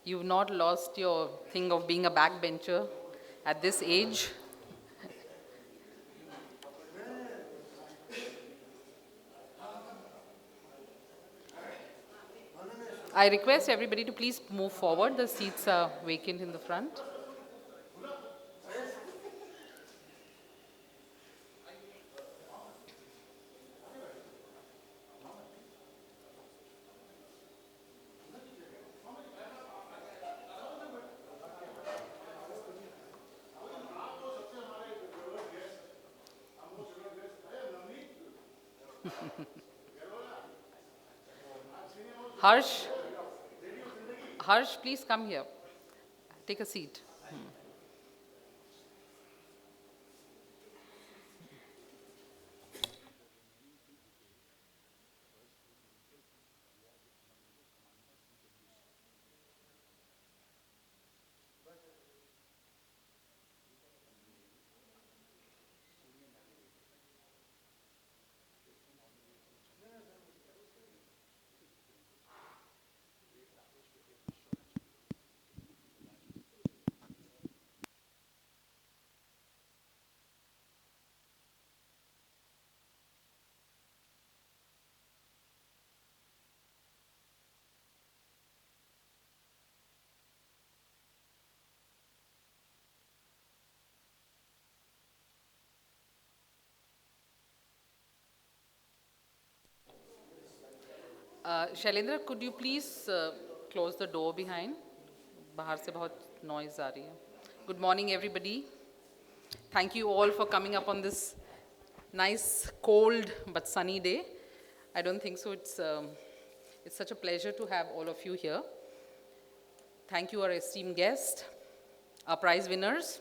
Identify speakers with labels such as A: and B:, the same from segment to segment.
A: You've not lost your thing of being a backbencher at this age. I request everybody to please move forward. The seats are vacant in the front. Harsh, Harsh, please come here. Take a seat. Shailendra, could you please close the door behind? बाहर से बहुत noise आ रही है. Good morning, everybody. Thank you all for coming up on this nice, cold but sunny day. I don't think so. It's such a pleasure to have all of you here. Thank you, our esteemed guests, our prize winners.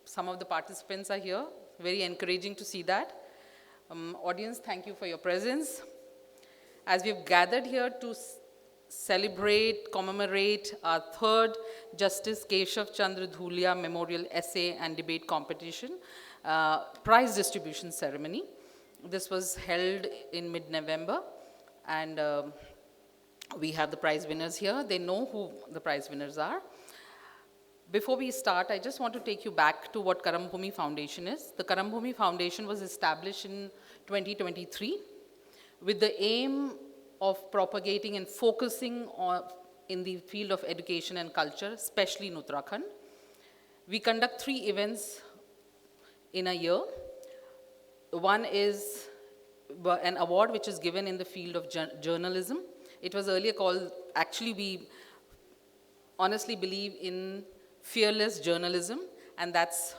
A: Some of the participants are here. Very encouraging to see that. Audience, thank you for your presence. As we've gathered here to celebrate, commemorate our third Justice Keshav Chandra Dhulia Memorial Essay and Debate Competition prize distribution ceremony. This was held in mid-November, and we have the prize winners here. They know who the prize winners are. Before we start, I just want to take you back to what Karambhumi Foundation is. The Karambhumi Foundation was established in 2023 with the aim of propagating and focusing on in the field of education and culture, especially in Uttarakhand. We conduct 3 events in a year. One is an award which is given in the field of journalism. It was earlier called, actually we honestly believe in fearless journalism, and that's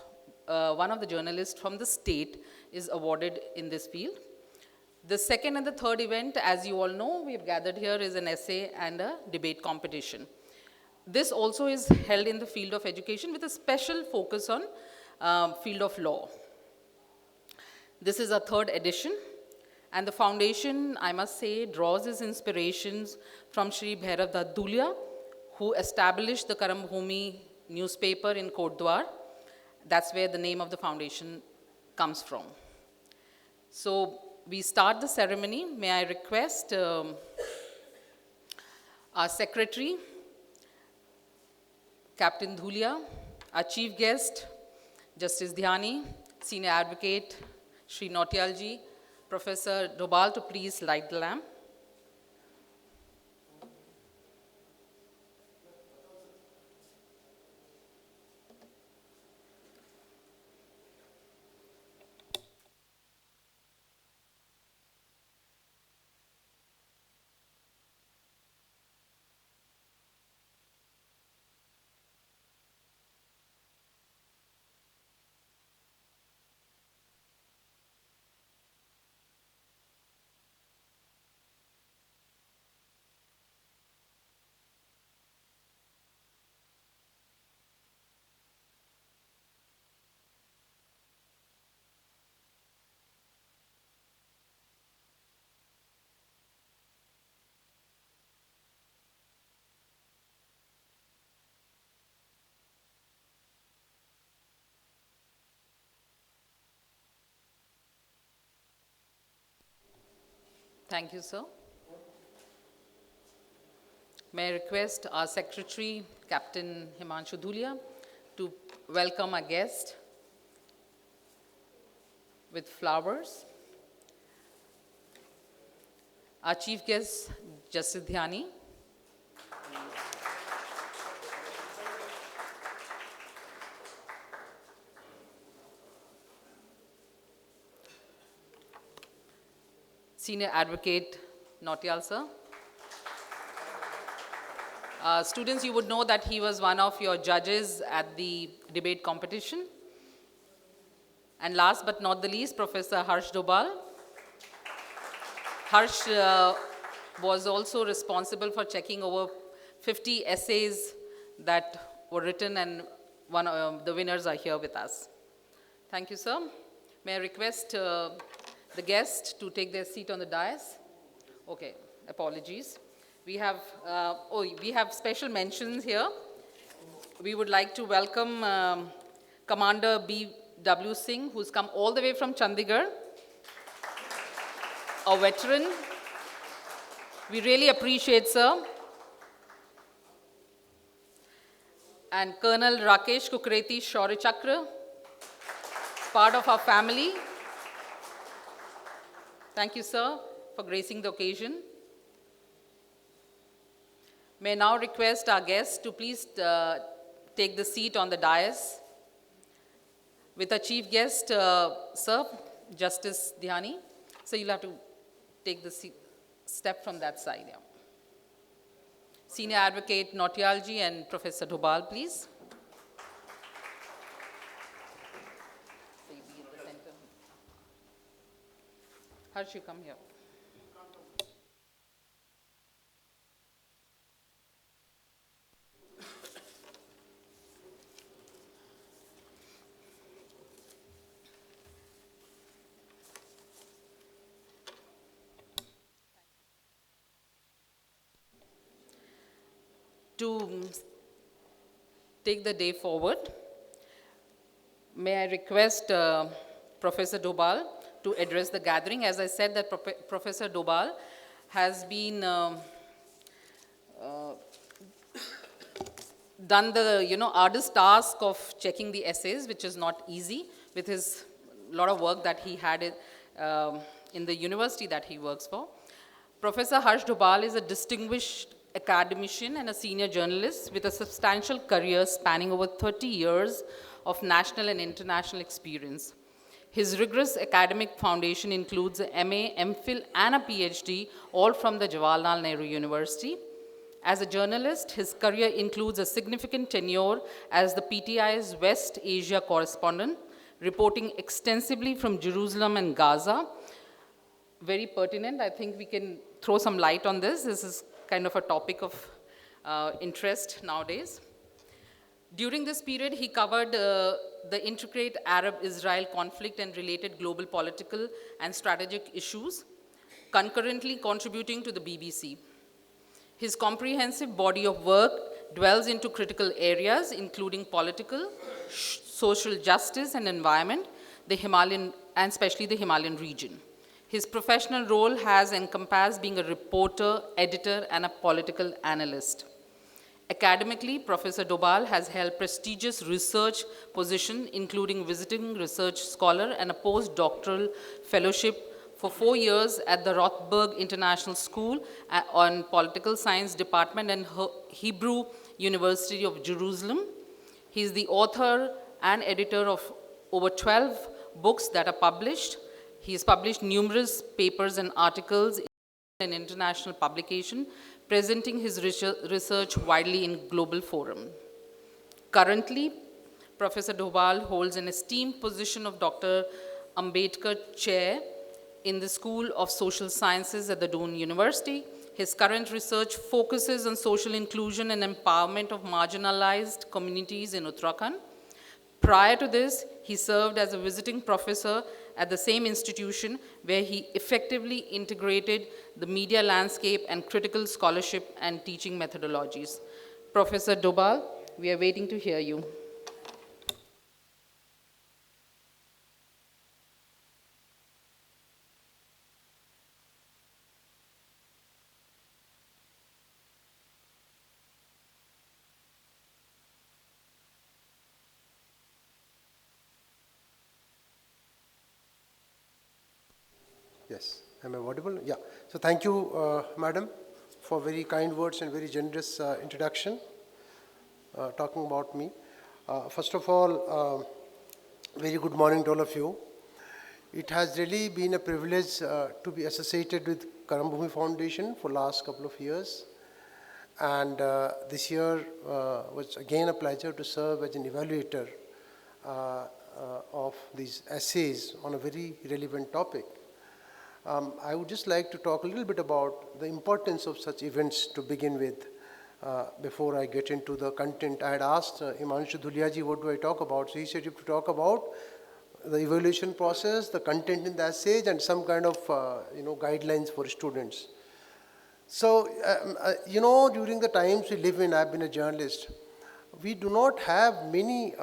A: one of the journalists from the state is awarded in this field. The second and the third event, as you all know, we have gathered here, is an essay and a debate competition. This also is held in the field of education with a special focus on field of law. This is our third edition, and the foundation, I must say, draws its inspirations from Shri Bhairav Dhulia, who established the Karambhumi newspaper in Kotdwar. That's where the name of the foundation comes from. So we start the ceremony. May I request our secretary, Captain Dhulia, our chief guest, Justice Dhyani, senior advocate, Shri Nautiyalji, Professor Dobal to please light the lamp. Thank you, sir. May I request our Secretary, Captain Himanshu Dhulia, to welcome our guest with flowers. Our Chief Guest, Justice Dhyani. Senior Advocate Nautiyal sir. Students, you would know that he was one of your judges at the debate competition. And last but not the least, Professor Harsh Dobal. Harsh was also responsible for checking over 50 essays that were written, and one of the winners are here with us. Thank you, sir. May I request the guest to take their seat on the dais? Okay, apologies. We have special mentions here. We would like to welcome Commander B.W. Singh, who's come all the way from Chandigarh, a veteran. We really appreciate, sir. And Colonel Rakesh Kukreti Shaurya Chakra, part of our family. Thank you, sir, for gracing the occasion. May I now request our guests to please take the seat on the dais. With our chief guest, sir, Justice Dhyani. So you'll have to take the step from that side. Yeah. Senior Advocate Nautiyalji and Professor Dobal, please. So you be in the center. Harsh, you come here. To take the day forward, may I request Professor Dobal to address the gathering. As I said, that Professor Dobal has been done the arduous task of checking the essays, which is not easy, with his lot of work that he had in the university that he works for. Professor Harsh Dobal is a distinguished academician and a senior journalist with a substantial career spanning over 30 years of national and international experience. His rigorous academic foundation includes an MA, MPhil, and a PhD, all from the Jawaharlal Nehru University. As a journalist, his career includes a significant tenure as the PTI's West Asia correspondent, reporting extensively from Jerusalem and Gaza. Very pertinent. I think we can throw some light on this. This is kind of a topic of interest nowadays. During this period, he covered the intricate Arab-Israel conflict and related global political and strategic issues, concurrently contributing to the BBC. His comprehensive body of work dwells into critical areas, including political, social justice and environment, the Himalayan, and especially the Himalayan region. His professional role has encompassed being a reporter, editor, and a political analyst. Academically, Professor Dobal has held prestigious research positions, including visiting research scholar and a postdoctoral fellowship for 4 years at the Rothberg International School on Political Science Department and Hebrew University of Jerusalem. He is the author and editor of over 12 books that are published. He has published numerous papers and articles in international publication, presenting his research widely in global forum. Currently, Professor Dobal holds an esteemed position of Dr. Ambedkar Chair in the School of Social Sciences at the Doon University. His current research focuses on social inclusion and empowerment of marginalized communities in Uttarakhand. Prior to this, he served as a visiting professor at the same institution, where he effectively integrated the media landscape and critical scholarship and teaching methodologies. Professor Dobal, we are waiting to hear you.
B: Yes. Am I audible? Yeah. So thank you, Madam, for very kind words and very generous introduction talking about me. First of all, very good morning to all of you. It has really been a privilege to be associated with Karambhumi Foundation for last couple of years. And this year was again a pleasure to serve as an evaluator of these essays on a very relevant topic. I would just like to talk a little bit about the importance of such events to begin with before I get into the content. I had asked Himanshu Dhulia ji, what do I talk about? So he said you have to talk about the evaluation process, the content in the essays, and some kind of guidelines for students. So, during the times we live in, I've been a journalist, we do not have many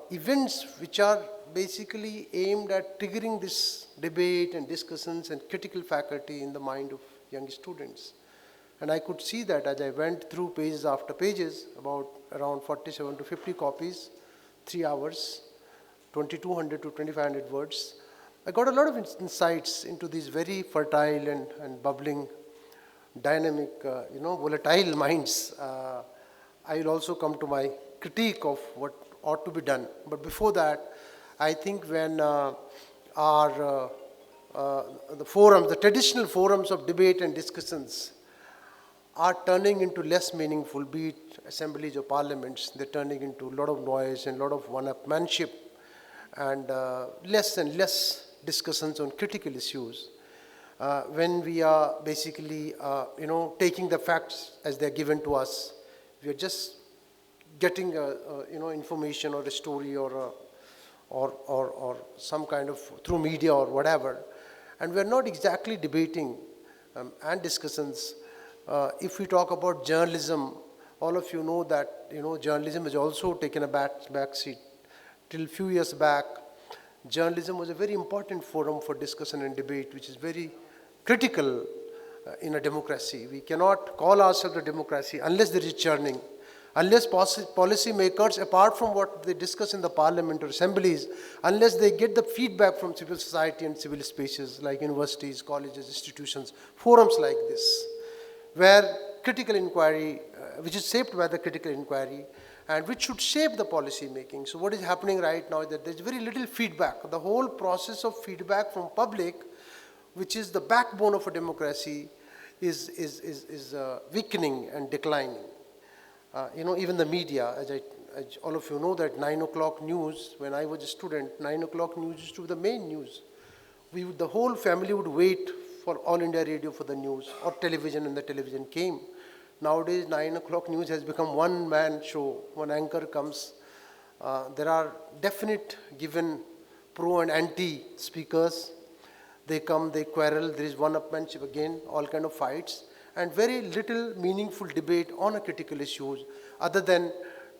B: events which are basically aimed at triggering this debate and discussions and critical faculty in the mind of young students. And I could see that as I went through pages after pages, about around 47 to 50 copies, 3 hours, 2200 to 2500 words. I got a lot of insights into these very fertile and bubbling, dynamic, volatile minds. I will also come to my critique of what ought to be done. But before that, I think when the forums, the traditional forums of debate and discussions are turning into less meaningful, be it assemblies or parliaments, they're turning into a lot of noise and a lot of one-upmanship and less and less discussions on critical issues. When we are basically, taking the facts as they're given to us, we are just getting, information or a story or some kind of through media or whatever, and we're not exactly debating and discussions. If we talk about journalism, all of you know that journalism has also taken a back seat. Till few years back, journalism was a very important forum for discussion and debate, which is very critical in a democracy. We cannot call ourselves a democracy unless there is churning, unless policy makers, apart from what they discuss in the parliament or assemblies, unless they get the feedback from civil society and civil spaces like universities, colleges, institutions, forums like this, where critical inquiry, which is shaped by the critical inquiry, and which should shape the policy making. So what is happening right now is that there's very little feedback. The whole process of feedback from public, which is the backbone of a democracy, is weakening and declining. Even the media, as all of you know that 9 o'clock news, when I was a student, 9 o'clock news used to be the main news. The whole family would wait for All India Radio for the news, or television, and the television came. Nowadays, 9 o'clock news has become one-man show. One anchor comes. There are definite given pro and anti speakers. They come, they quarrel, there is one-upmanship again, all kind of fights, and very little meaningful debate on a critical issues, other than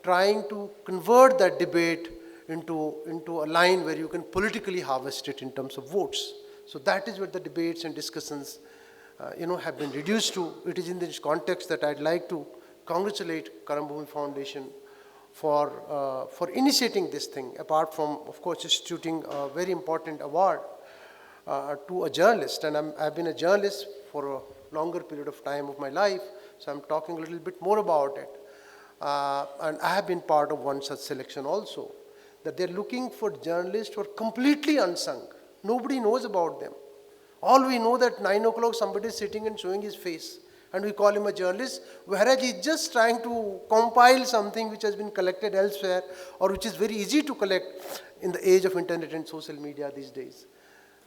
B: trying to convert that debate into a line where you can politically harvest it in terms of votes. So that is what the debates and discussions have been reduced to. It is in this context that I'd like to congratulate Karambhumi Foundation for initiating this thing, apart from, of course, instituting a very important award to a journalist. And I've been a journalist for a longer period of time of my life, so I'm talking a little bit more about it. And I have been part of one such selection also, that they're looking for journalists who are completely unsung. Nobody knows about them. All we know that 9 o'clock somebody is sitting and showing his face, and we call him a journalist, whereas he's just trying to compile something which has been collected elsewhere, or which is very easy to collect in the age of internet and social media these days.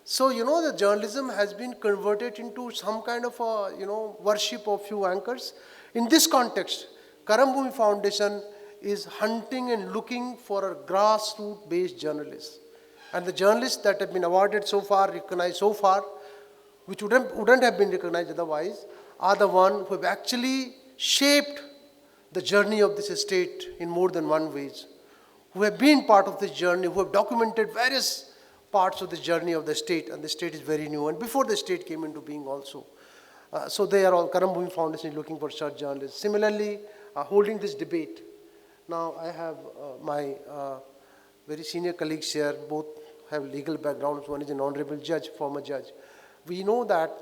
B: So, the journalism has been converted into some kind of a, worship of few anchors. In this context, Karambhumi Foundation is hunting and looking for a grassroots-based journalist. And the journalists that have been awarded so far, recognized so far, which wouldn't have been recognized otherwise, are the ones who have actually shaped the journey of this state in more than one ways, who have been part of this journey, who have documented various parts of the journey of the state, and the state is very new, and before the state came into being also. So they are all, Karambhumi Foundation is looking for such journalists. Similarly, holding this debate. Now I have my very senior colleagues here, both have legal backgrounds. One is an honorable judge, former judge. we know that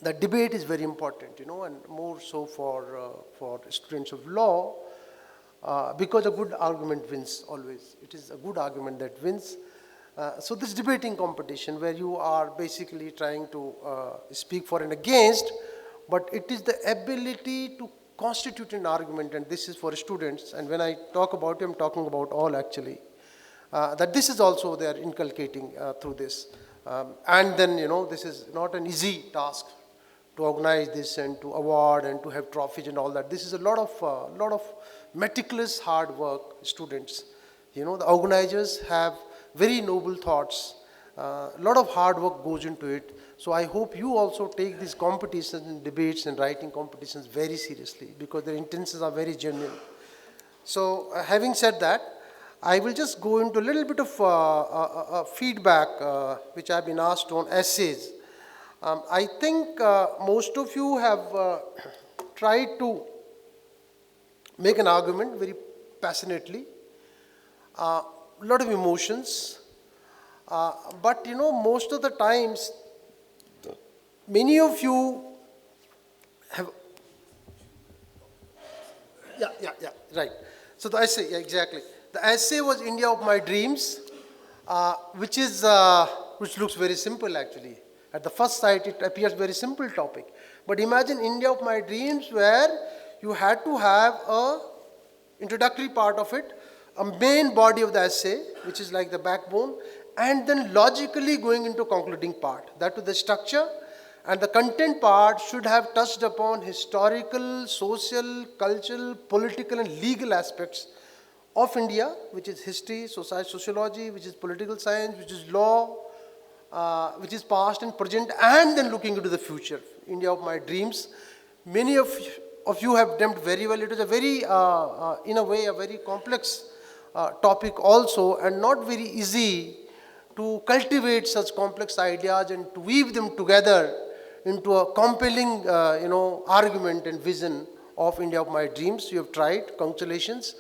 B: the debate is very important, and more so for students of law, because a good argument wins always. It is a good argument that wins. So this debating competition where you are basically trying to speak for and against, but it is the ability to constitute an argument, and this is for students. And when I talk about it, I'm talking about all actually. That this is also they are inculcating through this. And then, this is not an easy task to organize this and to award and to have trophies and all that. This is a lot of meticulous hard work, students. The organizers have very noble thoughts. A lot of hard work goes into it. So I hope you also take these competitions and debates and writing competitions very seriously, because their intentions are very genuine. So having said that, I will just go into a little bit of feedback which I've been asked on essays. I think most of you have tried to make an argument very passionately, a lot of emotions, but most of the times, many of you have, right. So the essay, yeah, exactly. The essay was India of My Dreams, which looks very simple actually. At the first sight, it appears very simple topic. But imagine India of My Dreams, where you had to have a introductory part of it, a main body of the essay, which is like the backbone, and then logically going into concluding part. That was the structure, and the content part should have touched upon historical, social, cultural, political, and legal aspects of India, which is history, sociology, which is political science, which is law, which is past and present, and then looking into the future. India of My Dreams. Many of you have done very well. It is a very, in a way, a very complex topic also, and not very easy to cultivate such complex ideas and to weave them together into a compelling, argument and vision of India of My Dreams. You have tried. Congratulations.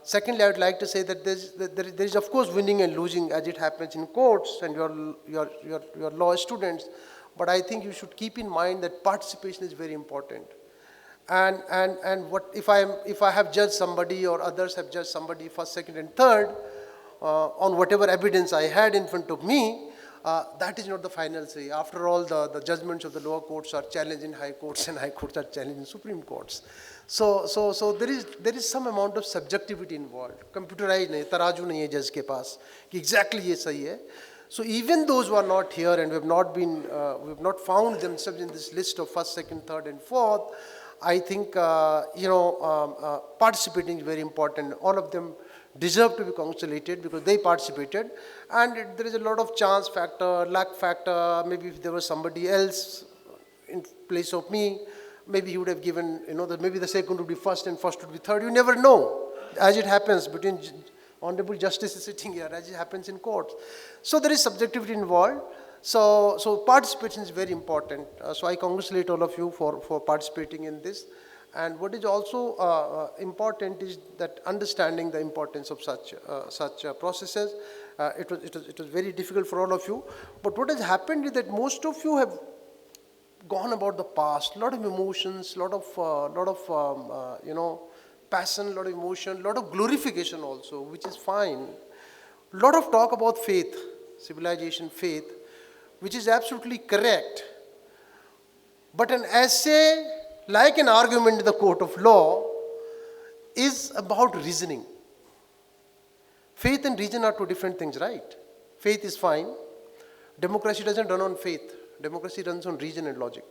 B: Secondly, I would like to say that there is of course winning and losing as it happens in courts and your law students, but I think you should keep in mind that participation is very important. And what if I have judged somebody or others have judged somebody first, second, and third on whatever evidence I had in front of me, that is not the final say. After all, the judgments of the lower courts are challenged in high courts, and high courts are challenged in Supreme Courts. So there is some amount of subjectivity involved. Computerized नहीं, तराजू नहीं है जज के पास कि exactly ये सही है. So even those who are not here and we have not found themselves in this list of first, second, third, and fourth, I think participating is very important. All of them deserve to be congratulated because they participated, and there is a lot of chance factor, luck factor. Maybe if there was somebody else in place of me, maybe he would have given, maybe the second would be first and first would be third. You never know, as it happens between honorable justices sitting here, as it happens in courts. So there is subjectivity involved. So participation is very important. So I congratulate all of you for participating in this. And what is also important is that understanding the importance of such processes. It was very difficult for all of you. But what has happened is that most of you have gone about the past, a lot of emotions, a lot of passion, a lot of emotion, a lot of glorification also, which is fine. A lot of talk about faith, civilization, faith, which is absolutely correct. But an essay, like an argument in the court of law, is about reasoning. Faith and reason are two different things, right? Faith is fine. Democracy doesn't run on faith. Democracy runs on reason and logic.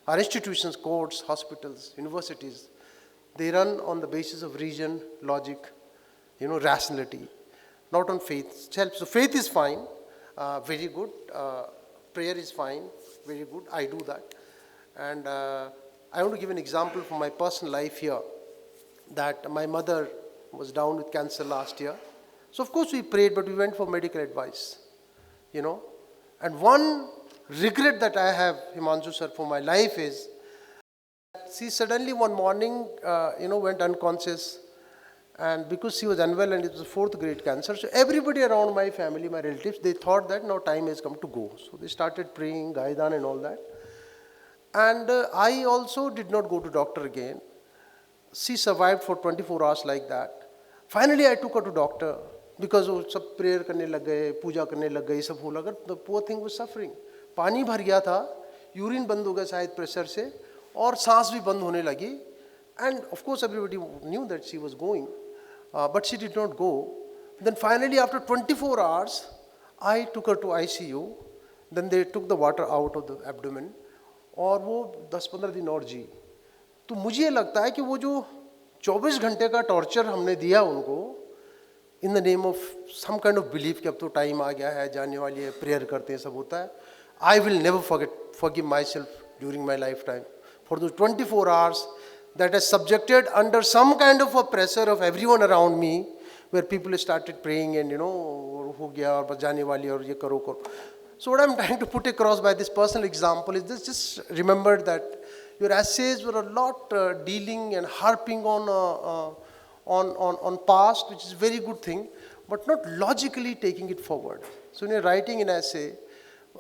B: Our institutions, courts, hospitals, universities, they run on the basis of reason, logic, rationality, not on faith. So faith is fine, very good. Prayer is fine, very good. I do that. And I want to give an example from my personal life here, that my mother was down with cancer last year. So of course we prayed, but we went for medical advice, And one regret that I have, Himanshu sir, for my life is, she suddenly one morning, went unconscious, And because she was unwell and it was a fourth grade cancer, so everybody around my family, my relatives, they thought that now time has come to go. So they started praying, Gaidan and all that. And I also did not go to doctor again. She survived for 24 hours like that. Finally, I took her to doctor because वो सब prayer करने लग गए, पूजा करने लग गए, सब हो लगा. The poor thing was suffering. पानी भर गया था, यूरिन बंद हो गया शायद प्रेशर से, और सांस भी बंद होने लगी. And of course, everybody knew that she was going, but she did not go. Then finally, after 24 hours, I took her to ICU. Then they took the water out of the abdomen. और वो 10-15 दिन और जी. तो मुझे लगता है कि वो जो 24 घंटे का टॉर्चर हमने दिया उनको, in the name of some kind of belief कि अब तो टाइम आ गया है, जाने वाली है, प्रेयर करते हैं, सब होता है. I will never forgive myself during my lifetime for those 24 hours that is subjected under some kind of a pressure of everyone around me, where people started praying and हो गया और बस जाने वाली और ये करो करो. So what I'm trying to put across by this personal example is this: just remember that your essays were a lot dealing and harping on past, which is a very good thing, but not logically taking it forward. So when you're writing an essay,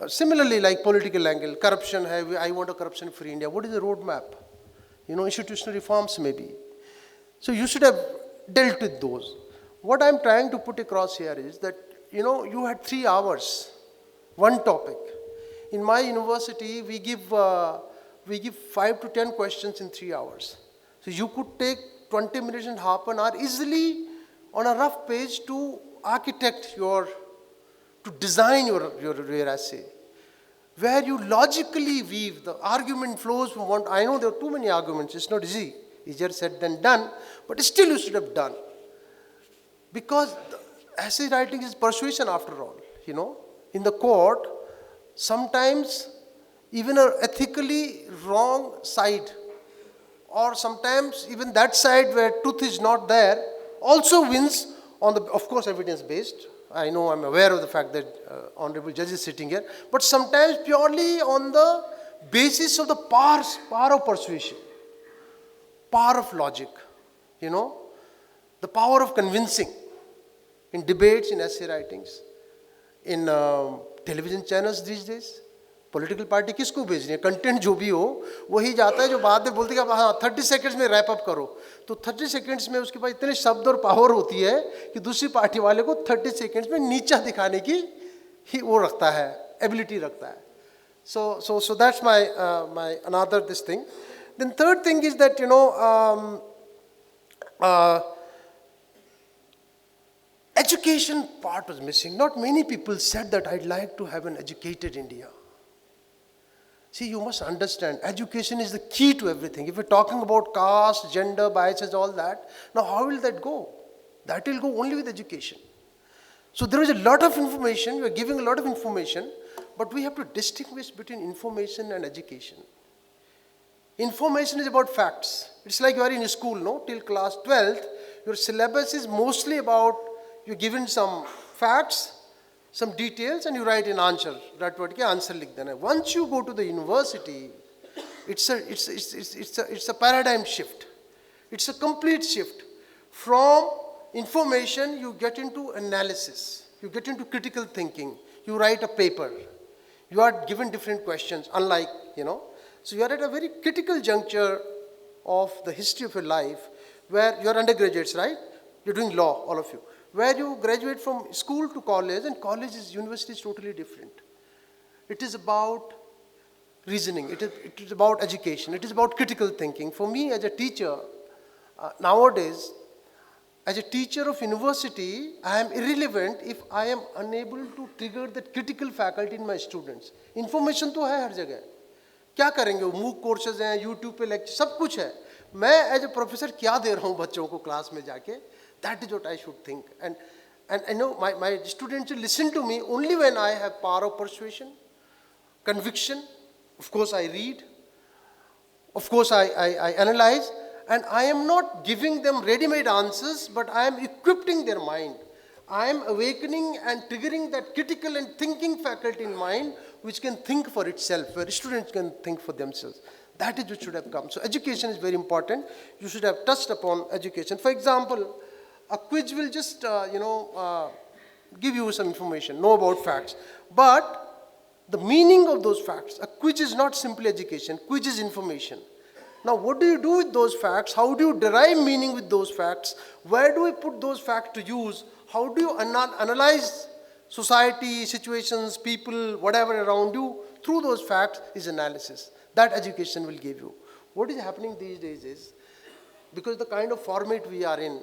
B: similarly like political angle, corruption, I want a corruption-free India. What is the roadmap? Institutional reforms maybe. So you should have dealt with those. What I'm trying to put across here is that, you had 3 hours, one topic. In my university, we give 5 to 10 questions in 3 hours. So you could take 20 minutes and half an hour easily on a rough page to design your essay, where you logically weave, the argument flows from one. I know there are too many arguments, it's not easy, easier said than done, but still you should have done. Because essay writing is persuasion after all, In the court, sometimes even an ethically wrong side, or sometimes even that side where truth is not there, also wins on the, of course, evidence-based. I know, I'm aware of the fact that honorable judge is sitting here, but sometimes purely on the basis of the power of persuasion, power of logic, the power of convincing in debates, in essay writings, in television channels these days. Political party किसको भेज रही है? Content जो भी हो वही जाता है, जो बाद में बोलती है कि हाँ 30 सेकंड्स में रैप अप करो. तो 30 सेकंड्स में उसके पास इतने शब्द और पावर होती है कि दूसरी पार्टी वाले को 30 सेकंड्स में नीचा दिखाने की ही वो रखता है, एबिलिटी रखता है. So that's my another this thing. Then third thing is that education part was missing. Not many people said that I'd like to have an educated India. See, you must understand, education is the key to everything. If we're talking about caste, gender, biases, all that, now how will that go? That will go only with education. So there is a lot of information, we are giving a lot of information, but we have to distinguish between information and education. Information is about facts. It's like you are in school, till class 12th, your syllabus is mostly about, you're given some facts, some details, and you write an answer. That what के answer लिख देना. Once you go to the university, it's a paradigm shift. It's a complete shift. From information, you get into analysis. You get into critical thinking. You write a paper. You are given different questions, unlike, So you are at a very critical juncture of the history of your life, where you are undergraduates, right? You're doing law, all of you. Where you graduate from school to college, and university is totally different. It is about reasoning, it is about education, it is about critical thinking. For me as a teacher, nowadays, as a teacher of university, I am irrelevant if I am unable to trigger that critical faculty in my students. Information तो है हर जगह. क्या करेंगे? MOOC courses हैं, YouTube पे lecture, सब कुछ है. मैं as a professor क्या दे रहा हूँ बच्चों को क्लास में जाके? That is what I should think. And I know my students will listen to me only when I have power of persuasion, conviction. Of course I read. Of course I analyze. And I am not giving them ready-made answers, but I am equipping their mind. I am awakening and triggering that critical and thinking faculty in mind, which can think for itself, where students can think for themselves. That is what should have come. So education is very important. You should have touched upon education. For example, A quiz will just, give you some information, know about facts. But the meaning of those facts, a quiz is not simply education, quiz is information. Now, what do you do with those facts? How do you derive meaning with those facts? Where do we put those facts to use? How do you analyze society, situations, people, whatever around you? Through those facts is analysis. That education will give you. What is happening these days is, because the kind of format we are in,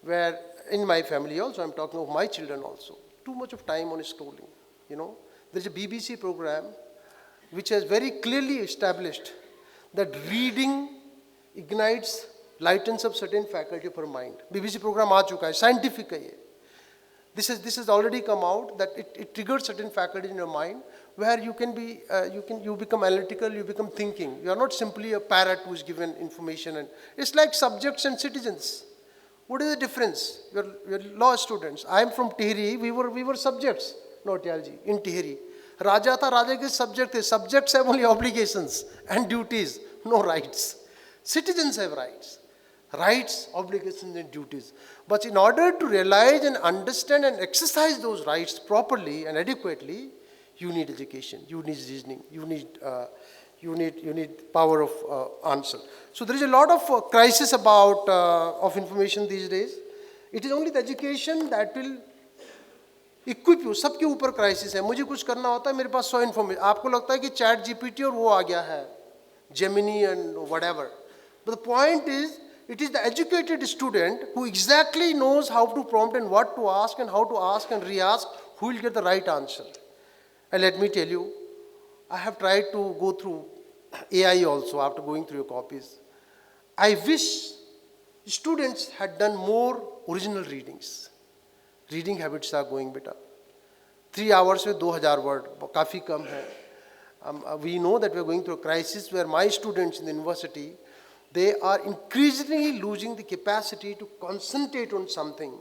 B: where in my family also, I'm talking of my children also, too much of time on scrolling, There's a BBC program which has very clearly established that reading ignites, lightens up certain faculty of our mind. BBC program aa chuka hai, scientific hai ye. This has already come out that it triggers certain faculties in your mind where you become analytical, you become thinking. You are not simply a parrot who is given information. And it's like subjects and citizens. What is the difference? You're law students. I am from Tihri. We were subjects, Nautiyalji, in Tihri. Raja tha, Raja ke subject the. Subjects have only obligations and duties, no rights. Citizens have rights. Rights, obligations and duties. But in order to realize and understand and exercise those rights properly and adequately, you need education, you need reasoning, you need power of answer. So there is a lot of crisis about of information these days. It is only the education that will equip you. सबके ऊपर crisis है. मुझे कुछ करना होता है, मेरे पास 100 information. आपको लगता है कि chat GPT और वो आ गया है, Gemini and whatever. But the point is, it is the educated student who exactly knows how to prompt and what to ask and how to ask and re-ask who will get the right answer. And let me tell you, I have tried to go through AI also after going through your copies. I wish students had done more original readings. Reading habits are going better. 3 hours with 2000 words, काफी कम है. We know that we are going through a crisis where my students in the university, they are increasingly losing the capacity to concentrate on something,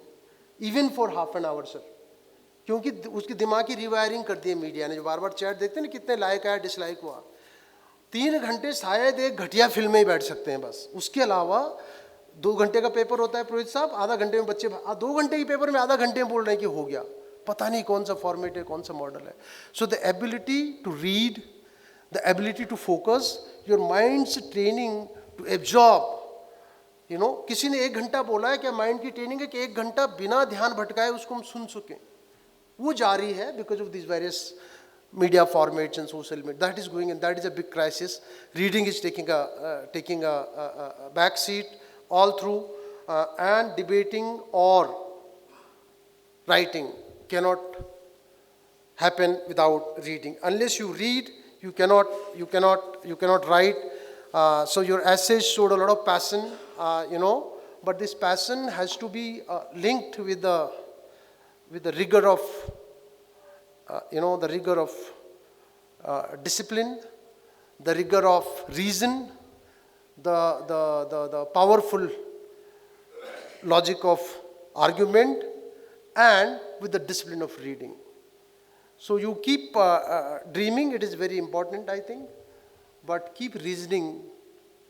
B: even for half an hour, sir. क्योंकि उसकी दिमाग की rewiring कर दी है media ने. जो बार बार chat देखते हैं ना, कितने लाइक आया, डिसलाइक हुआ. 3 घंटे शायद एक घटिया फिल्म में ही बैठ सकते हैं बस. उसके अलावा 2 घंटे का पेपर होता है पुरोहित साहब, आधा घंटे में बच्चे 2 घंटे के पेपर में आधा घंटे में बोल रहे हैं कि हो गया. पता नहीं कौन सा फॉर्मेट है, कौन सा मॉडल है. So the ability to read, the ability to focus, your minds training to absorb. किसी ने 1 घंटा बोला है, क्या माइंड की ट्रेनिंग है कि 1 घंटा बिना ध्यान भटकाए उसको हम सुन सकें. वो जारी है because of these various media formats and social media. That is going, and that is a big crisis. Reading is taking a back seat all through, and debating or writing cannot happen without reading. Unless you read, you cannot write. So your essays showed a lot of passion, but this passion has to be linked with the rigor of, discipline, the rigor of reason, the powerful logic of argument, and with the discipline of reading. So you keep dreaming, it is very important, I think, but keep reasoning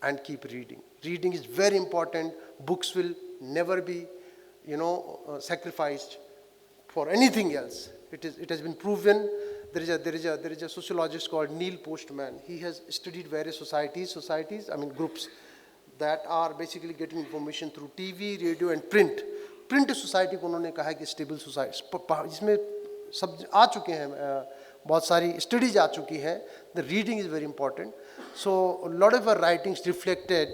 B: and keep reading. Reading is very important. Books will never be, sacrificed for anything else. It has been proven. There is a sociologist called Neil Postman. He has studied various groups that are basically getting information through TV, radio and print. Print society को उन्होंने कहा है कि stable society. इसमें सब आ चुके हैं, बहुत सारी studies आ चुकी हैं. The reading is very important. So a lot of our writings reflected,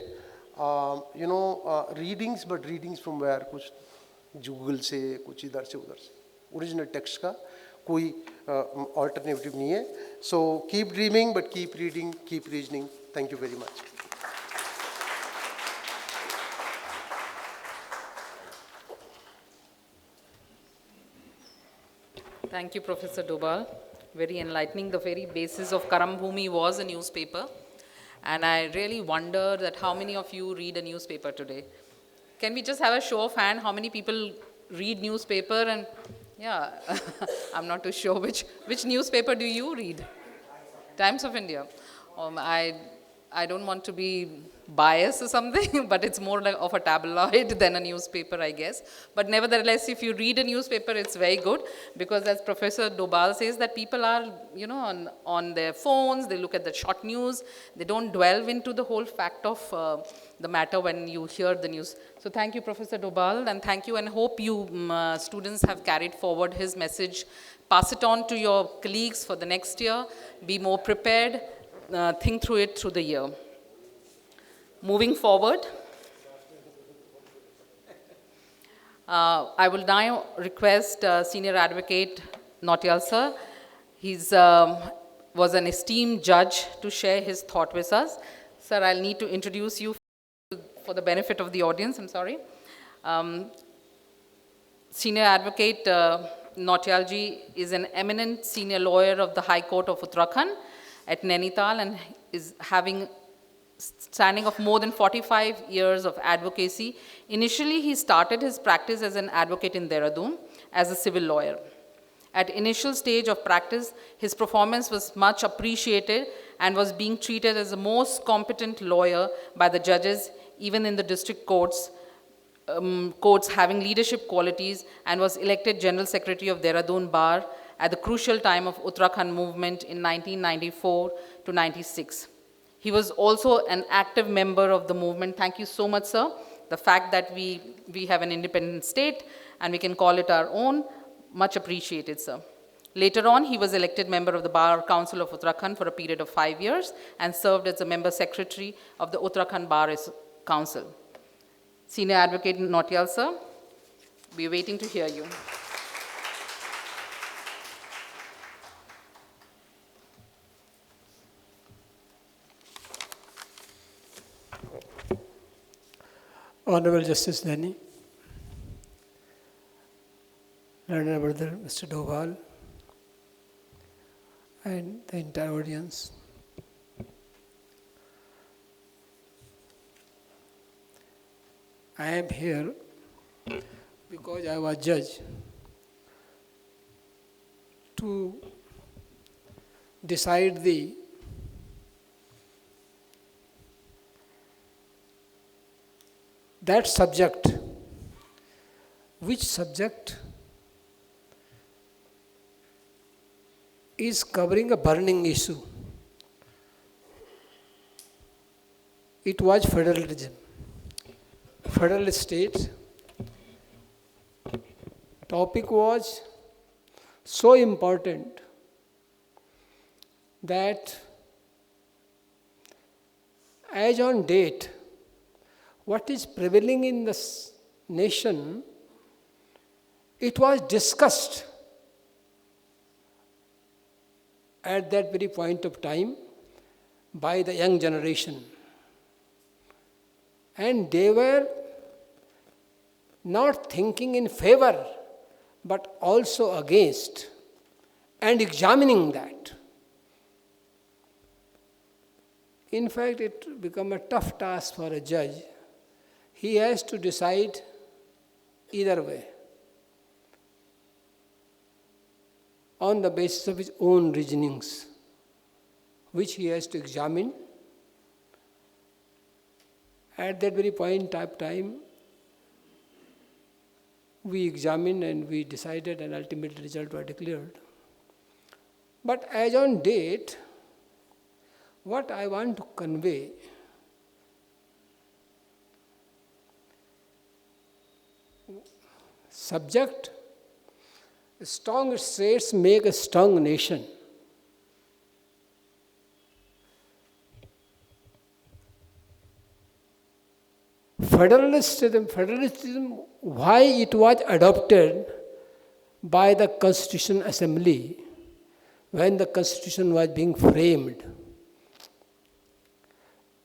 B: readings, but readings from where? कुछ Google से, कुछ इधर से उधर से. Original text का कोई alternative नहीं है. So keep dreaming, but keep reading, keep reasoning. Thank you very much.
A: Thank you, Professor Dobal. Very enlightening. The very basis of Karambhumi was a newspaper. And I really wonder that how many of you read a newspaper today. Can we just have a show of hand? How many people read newspaper? And yeah, I'm not too sure which newspaper do you read? Times of India. I don't want to be biased or something, but it's more like of a tabloid than a newspaper, I guess. But nevertheless, if you read a newspaper, it's very good because, as Professor Dobal says, that people are, on their phones, they look at the short news, they don't delve into the whole fact of the matter when you hear the news. So thank you, Professor Dobal, and thank you, and hope you students have carried forward his message. Pass it on to your colleagues for the next year. Be more prepared. Think through it through the year. Moving forward, I will now request Senior Advocate Nautiyal sir. He was an esteemed judge to share his thought with us. Sir, I'll need to introduce you for the benefit of the audience. I'm sorry. Senior Advocate Nautiyal ji is an eminent senior lawyer of the High Court of Uttarakhand at Nainital and is having standing of more than 45 years of advocacy. Initially, he started his practice as an advocate in Dehradun as a civil lawyer. At initial stage of practice, his performance was much appreciated and was being treated as the most competent lawyer by the judges, even in the district courts, having leadership qualities, and was elected General Secretary of Dehradun Bar at the crucial time of Uttarakhand movement in 1994 to 96. He was also an active member of the movement. Thank you so much, sir. The fact that we have an independent state and we can call it our own, much appreciated, sir. Later on, he was elected member of the Bar Council of Uttarakhand for a period of 5 years and served as a member secretary of the Uttarakhand Bar Council. Senior Advocate Nautiyal, sir, we're waiting to hear you.
C: Honorable Justice Dani, learned brother Mr. Doval, and the entire audience. I am here because I was judge to decide that subject, which subject is covering a burning issue. It was federalism, federal state. Topic was so important that as on date, what is prevailing in the nation, it was discussed at that very point of time by the young generation. And they were not thinking in favor, but also against, and examining that. In fact, it became a tough task for a judge. He has to decide either way, on the basis of his own reasonings, which he has to examine. At that very point of time, we examined and we decided, and ultimate result was declared. But as on date, what I want to convey subject, strong states make a strong nation. Federalism, why it was adopted by the Constitution Assembly when the Constitution was being framed.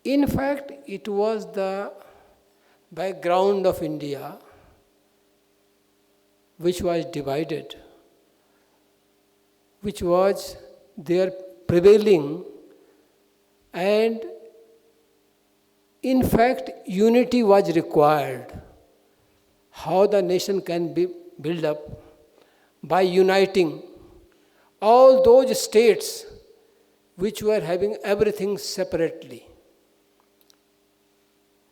C: In fact, it was the background of India which was divided, which was there prevailing, and in fact, unity was required. How the nation can be built up? By uniting all those states which were having everything separately.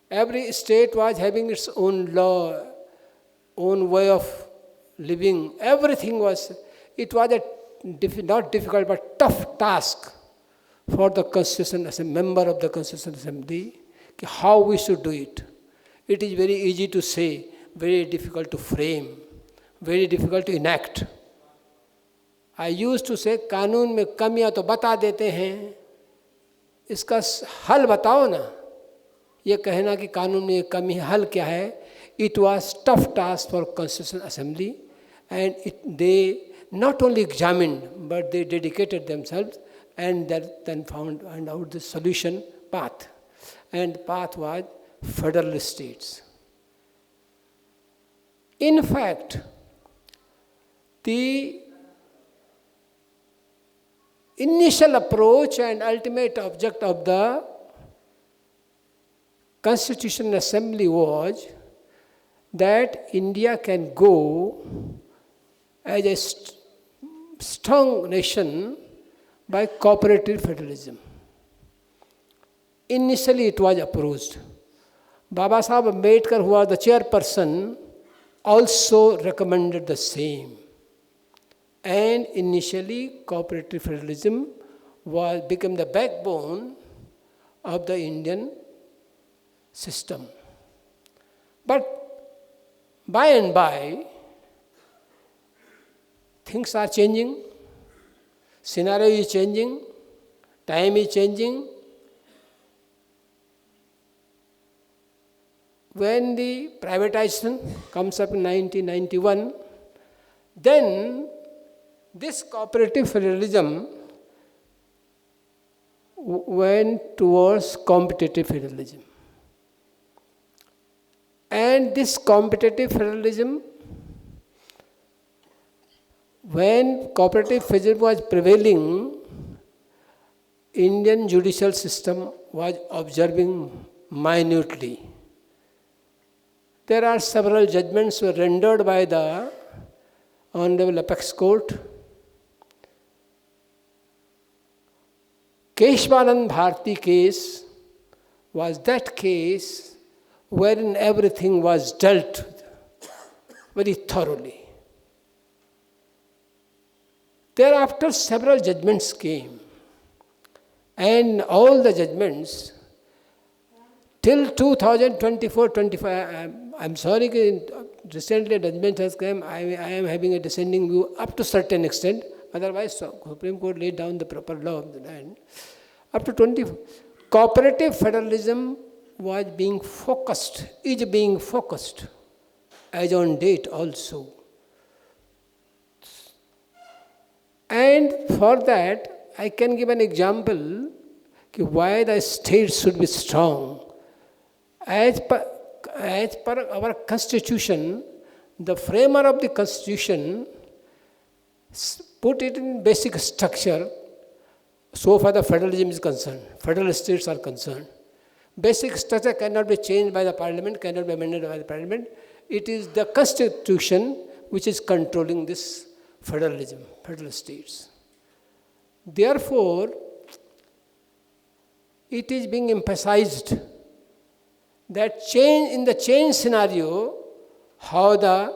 C: Every state was having its own law, own way of living. Everything was, it was a not difficult but tough task for the Constitution as a member of the Constitutional Assembly, how we should do it. It is very easy to say, very difficult to frame, very difficult to enact. I used to say, कानून में कमियां तो बता देते हैं, इसका हल बताओ ना. ये कहना कि कानून में कमी है, हल क्या है? It was tough task for Constitutional Assembly, and they not only examined, but they dedicated themselves, and then found out the solution path. And the path was federal states. In fact, the initial approach and ultimate object of the Constitutional Assembly was that India can go as a strong nation by cooperative federalism. Initially it was approached. Baba Saheb Ambedkar, who was the chairperson, also recommended the same. And initially cooperative federalism became the backbone of the Indian system. But by and by, things are changing, scenario is changing, time is changing. When the privatization comes up in 1991, then this cooperative federalism went towards competitive federalism. And this competitive federalism, when cooperative federalism was prevailing, Indian judicial system was observing minutely. There are several judgments were rendered by the Honorable Apex Court. Keshav Bharti case was that case wherein everything was dealt with very thoroughly. Thereafter several judgments came, and all the judgments till 2024-25, I'm sorry, recently a judgment has come, I am having a dissenting view up to certain extent, otherwise Supreme Court laid down the proper law of the land. Up to 20, cooperative federalism was being focused, is being focused, as on date also. And for that, I can give an example why the states should be strong. As per our constitution, the framer of the constitution put it in basic structure. So far the federalism is concerned, federal states are concerned. Basic structure cannot be changed by the parliament, cannot be amended by the parliament. It is the constitution which is controlling this federalism, federal states. Therefore, it is being emphasized that change in the change scenario, how the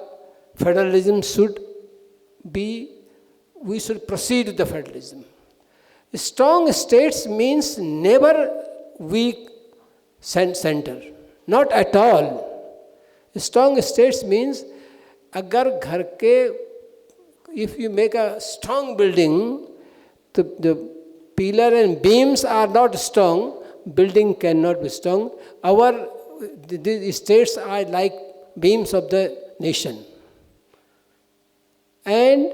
C: federalism should be, we should proceed with the federalism. Strong states means never weak center, not at all. Strong states means agar ghar ke, if you make a strong building, the pillar and beams are not strong, building cannot be strong. The states are like beams of the nation. And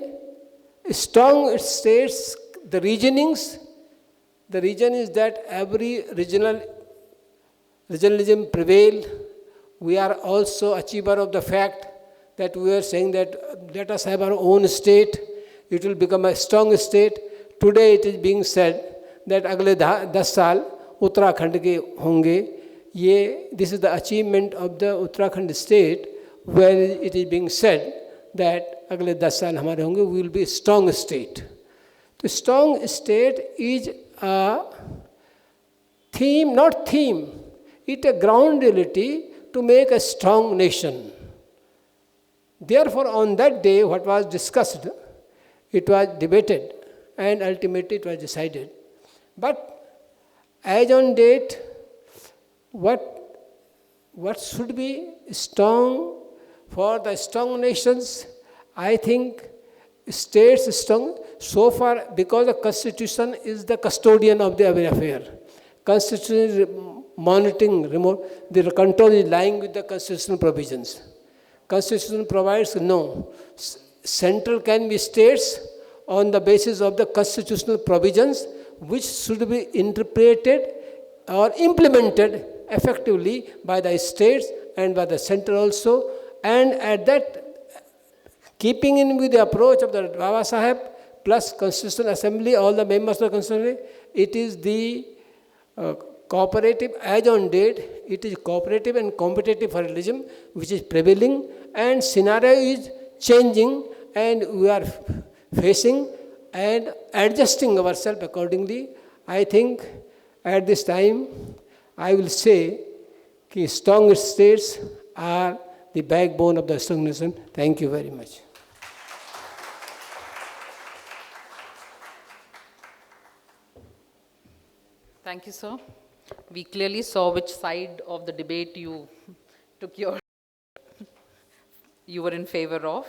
C: strong states, the reason is that every regionalism prevail. We are also achiever of the fact that we are saying that let us have our own state, it will become a strong state. Today it is being said that agle 10 saal Uttarakhand ke honge. This is the achievement of the Uttarakhand state, where it is being said that agle 10 saal hamare honge, we will be a strong state. The strong state is a theme, not theme. it a ground reality to make a strong nation. Therefore, on that day, what was discussed, it was debated, and ultimately it was decided. But as on date, what should be strong for the strong nations? I think states strong so far because the constitution is the custodian of the every affair. Constitution is monitoring, remote, the control is lying with the constitutional provisions. Constitution provides no. Central can be states on the basis of the constitutional provisions which should be interpreted or implemented effectively by the states and by the center also. And at that, keeping in with the approach of the Baba Sahib plus Constitutional Assembly, all the members of the Constitutional Assembly, it is the cooperative, as on date, it is cooperative and competitive federalism which is prevailing, and scenario is changing, and we are facing and adjusting ourselves accordingly. I think at this time, I will say that strong states are the backbone of the strong nation. Thank you very much.
A: Thank you, sir. We clearly saw which side of the debate you were in favor of.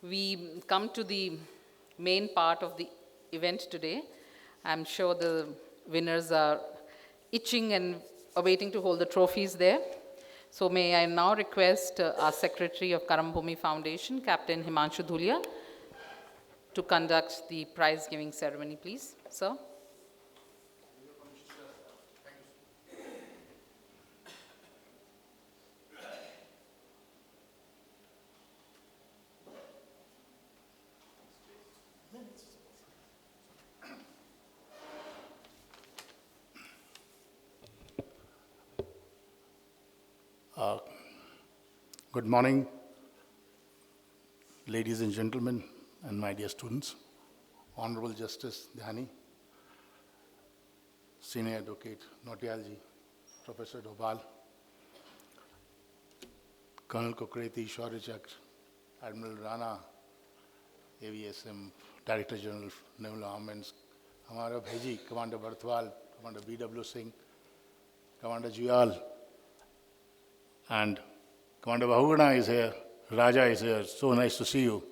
A: We come to the main part of the event today. I'm sure the winners are itching and awaiting to hold the trophies there. So may I now request our Secretary of Karambhumi Foundation, Captain Himanshu Dhulia, to conduct the prize-giving ceremony, please, sir.
D: Good morning, ladies and gentlemen, and my dear students. Honorable Justice Dhyani, Senior Advocate Nautiyalji, Professor Dobal, Colonel Kukreti, Shaurya Chakra, Admiral Rana, AVSM, Director General Naval Armaments, Hamara Bhaiji, Commander Barthwal, Commander B.W. Singh, Commander Juyal, and Commander Bahugana is here, Raja is here. So nice to see you.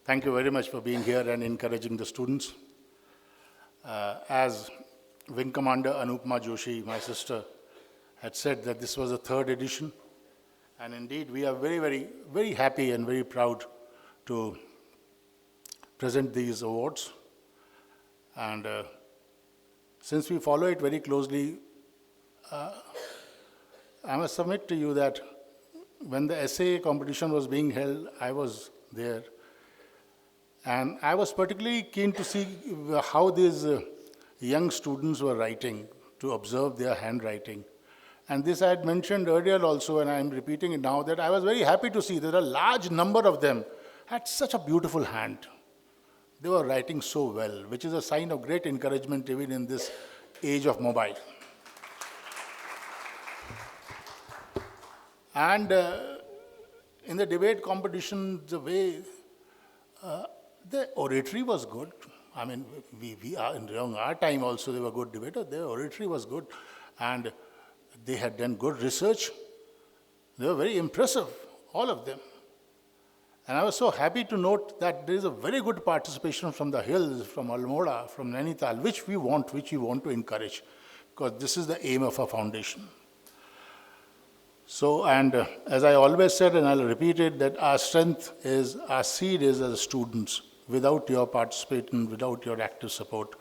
D: Thank you very much for being here and encouraging the students. As Wing Commander Anupma Joshi, my sister, had said that this was the third edition. And indeed, we are very, very, very happy and very proud to present these awards. And since we follow it very closely, I must submit to you that when the essay competition was being held, I was there. And I was particularly keen to see how these young students were writing, to observe their handwriting. And this I had mentioned earlier also, and I am repeating it now, that I was very happy to see that a large number of them had such a beautiful hand. They were writing so well, which is a sign of great encouragement even in this age of mobile. And in the debate competition, the way the oratory was good. I mean, we are in our time also, they were good debaters. Their oratory was good, and they had done good research. They were very impressive, all of them. And I was so happy to note that there is a very good participation from the hills, from Almora, from Nainital, which we want to encourage, because this is the aim of our foundation. So, and as I always said, and I'll repeat it, that our strength is, our seed is as students. Without your participation, without your active support,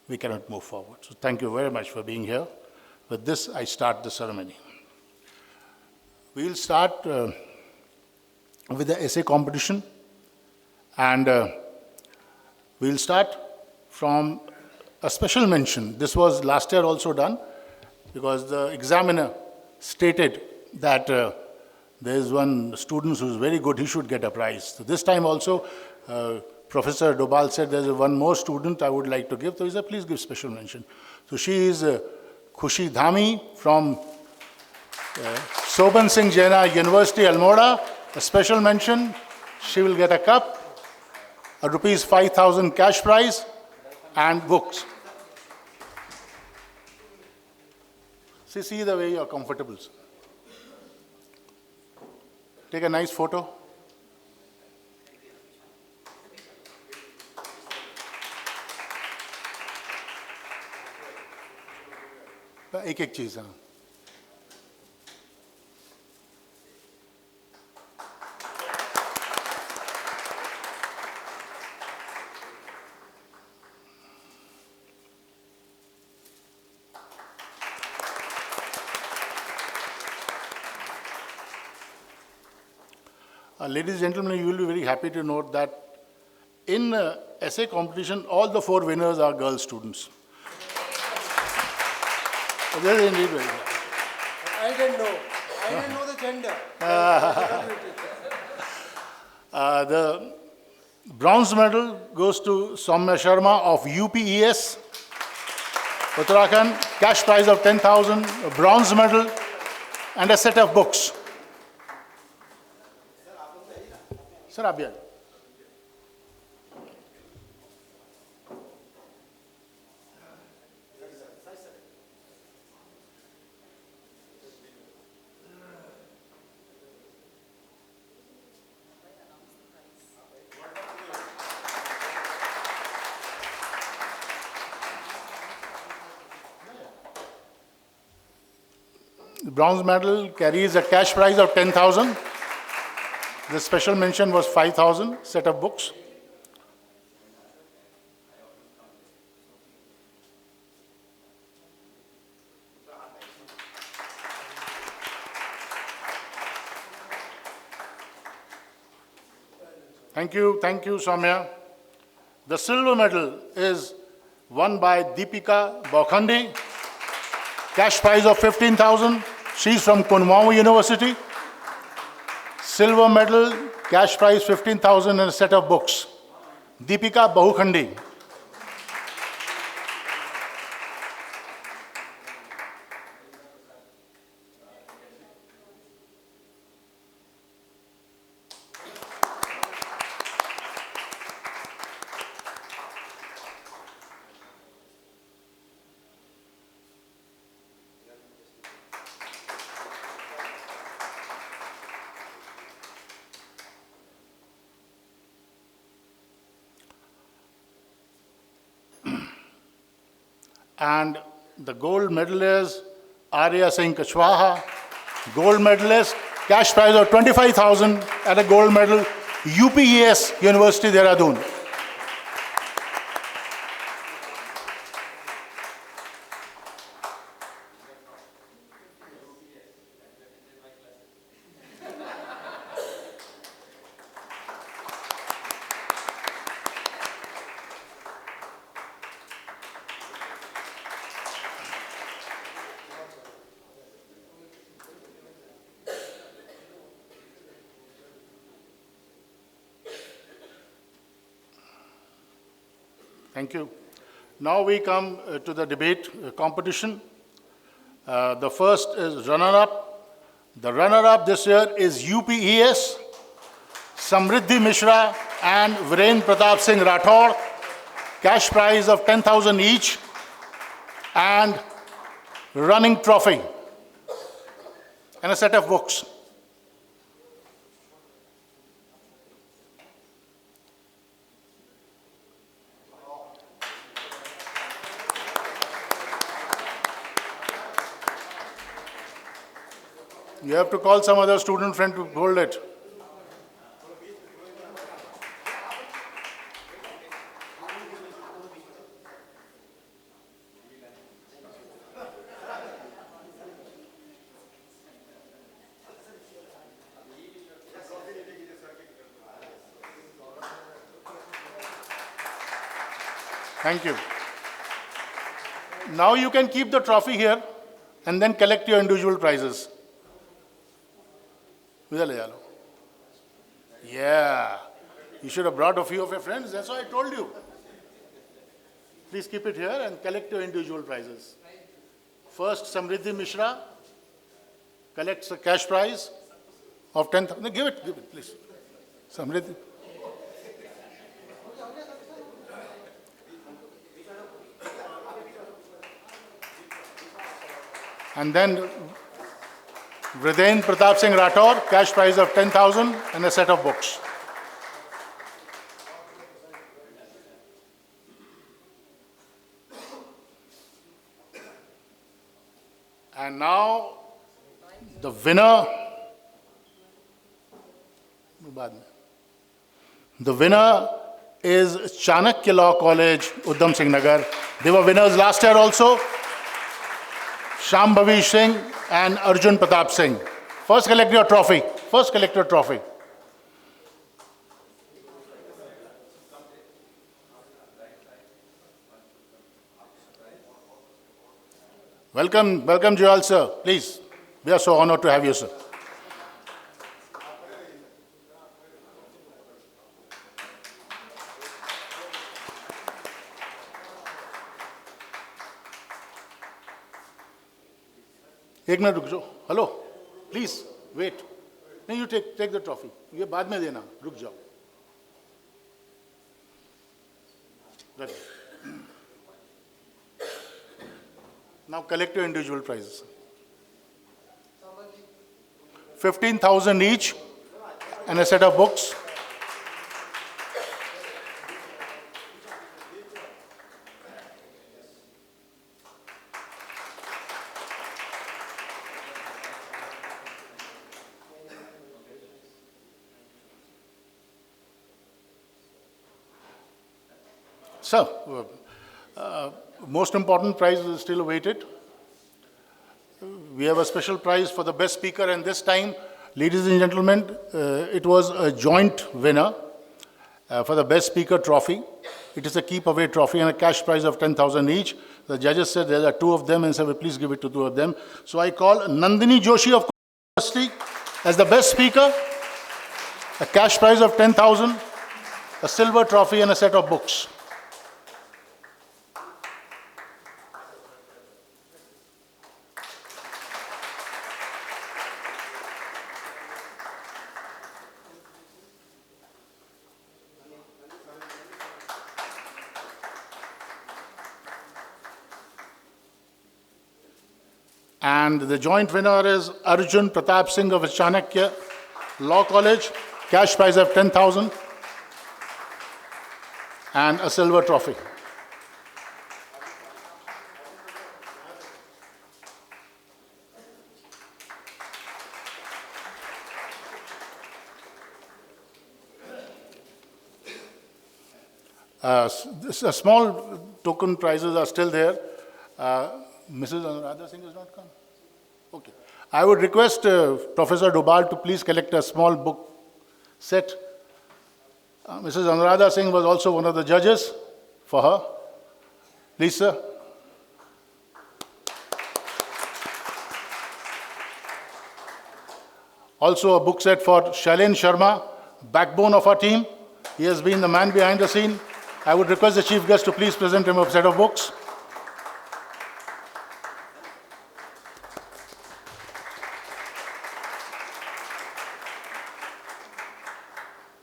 D: we cannot move forward. So thank you very much for being here. With this, I start the ceremony. We will start with the essay competition, and we'll start from a special mention. This was last year also done, because the examiner stated that there is one student who is very good, he should get a prize. So this time also, Professor Dobal said there's one more student I would like to give. So he said, please give special mention. So she is Khushi Dhami from Soban Singh Jaina University, Almora. A special mention. She will get a cup, a rupees 5,000 cash prize, and books. See the way you are comfortable. Take a nice photo. एक चीज हाँ. Ladies and gentlemen, you will be very happy to note that in essay competition, all the 4 winners are girl students. That is indeed very happy.
B: I didn't know. I didn't know the gender.
D: The bronze medal goes to Soumya Sharma of UPES, Uttarakhand, cash prize of 10,000, a bronze medal, and a set of books. Sir, आप भी आइए. The bronze medal carries a cash prize of 10,000. The special mention was 5,000 set of books. Thank you, Soumya. The silver medal is won by Deepika Baukhandi. Cash prize of 15,000. She's from Kumaon University. Silver medal, cash prize 15,000 and a set of books. Deepika Baukhandi. And the gold medalist, Arya Singh Kachwaha, gold medalist, cash prize of 25,000 and a gold medal, UPES, University Dehradun. Thank you. Now we come to the debate competition. The first is runner-up. The runner-up this year is UPES, Samriddhi Mishra and Viren Pratap Singh Rathod. Cash prize of 10,000 each and running trophy and a set of books. You have to call some other student friend to hold it. Thank you. Now you can keep the trophy here and then collect your individual prizes. Yeah. You should have brought a few of your friends. That's why I told you. Please keep it here and collect your individual prizes. First, Samriddhi Mishra collects a cash prize of 10,000. No, give it, please. Samriddhi. And then Vridhen Pratap Singh Rathore, cash prize of 10,000 and a set of books. And now the winner is Chanakya Law College, Uddham Singh Nagar. They were winners last year also. Shambhavi Singh and Arjun Pratap Singh. First collect your trophy. First collect your trophy. Welcome, welcome Jayal sir. Please, we are so honored to have you, sir. एक minute रुक जाओ. Hello, please wait. नहीं, you take the trophy. ये बाद में देना. रुक जाओ. That's it. Now collect your individual prizes. 15,000 each and a set of books. Sir, most important prize is still awaited. We have a special prize for the best speaker, and this time, ladies and gentlemen, it was a joint winner for the best speaker trophy. It is a keep away trophy and a cash prize of 10,000 each. The judges said there are two of them and said, well, please give it to two of them. So I call Nandini Joshi of University as the best speaker, a cash prize of 10,000, a silver trophy and a set of books. And the joint winner is Arjun Pratap Singh of Chanakya Law College, cash prize of 10,000 and a silver trophy. Small token prizes are still there. Mrs. Anuradha Singh has not come? Okay. I would request Professor Dobal to please collect a small book set. Mrs. Anuradha Singh was also one of the judges for her. Please, sir. Also a book set for Shailen Sharma, backbone of our team. He has been the man behind the scene. I would request the chief guest to please present him a set of books.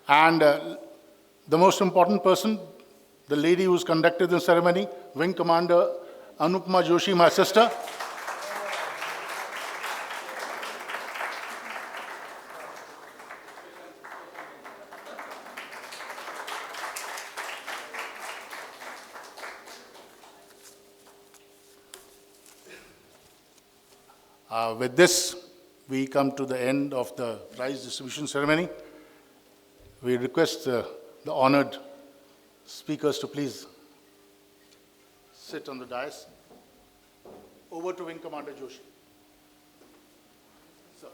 D: And the most important person, the lady who's conducted the ceremony, Wing Commander Anupma Joshi, my sister. With this, we come to the end of the prize distribution ceremony. We request the honored speakers to please sit on the dais. Over to Wing Commander Joshi. Sir.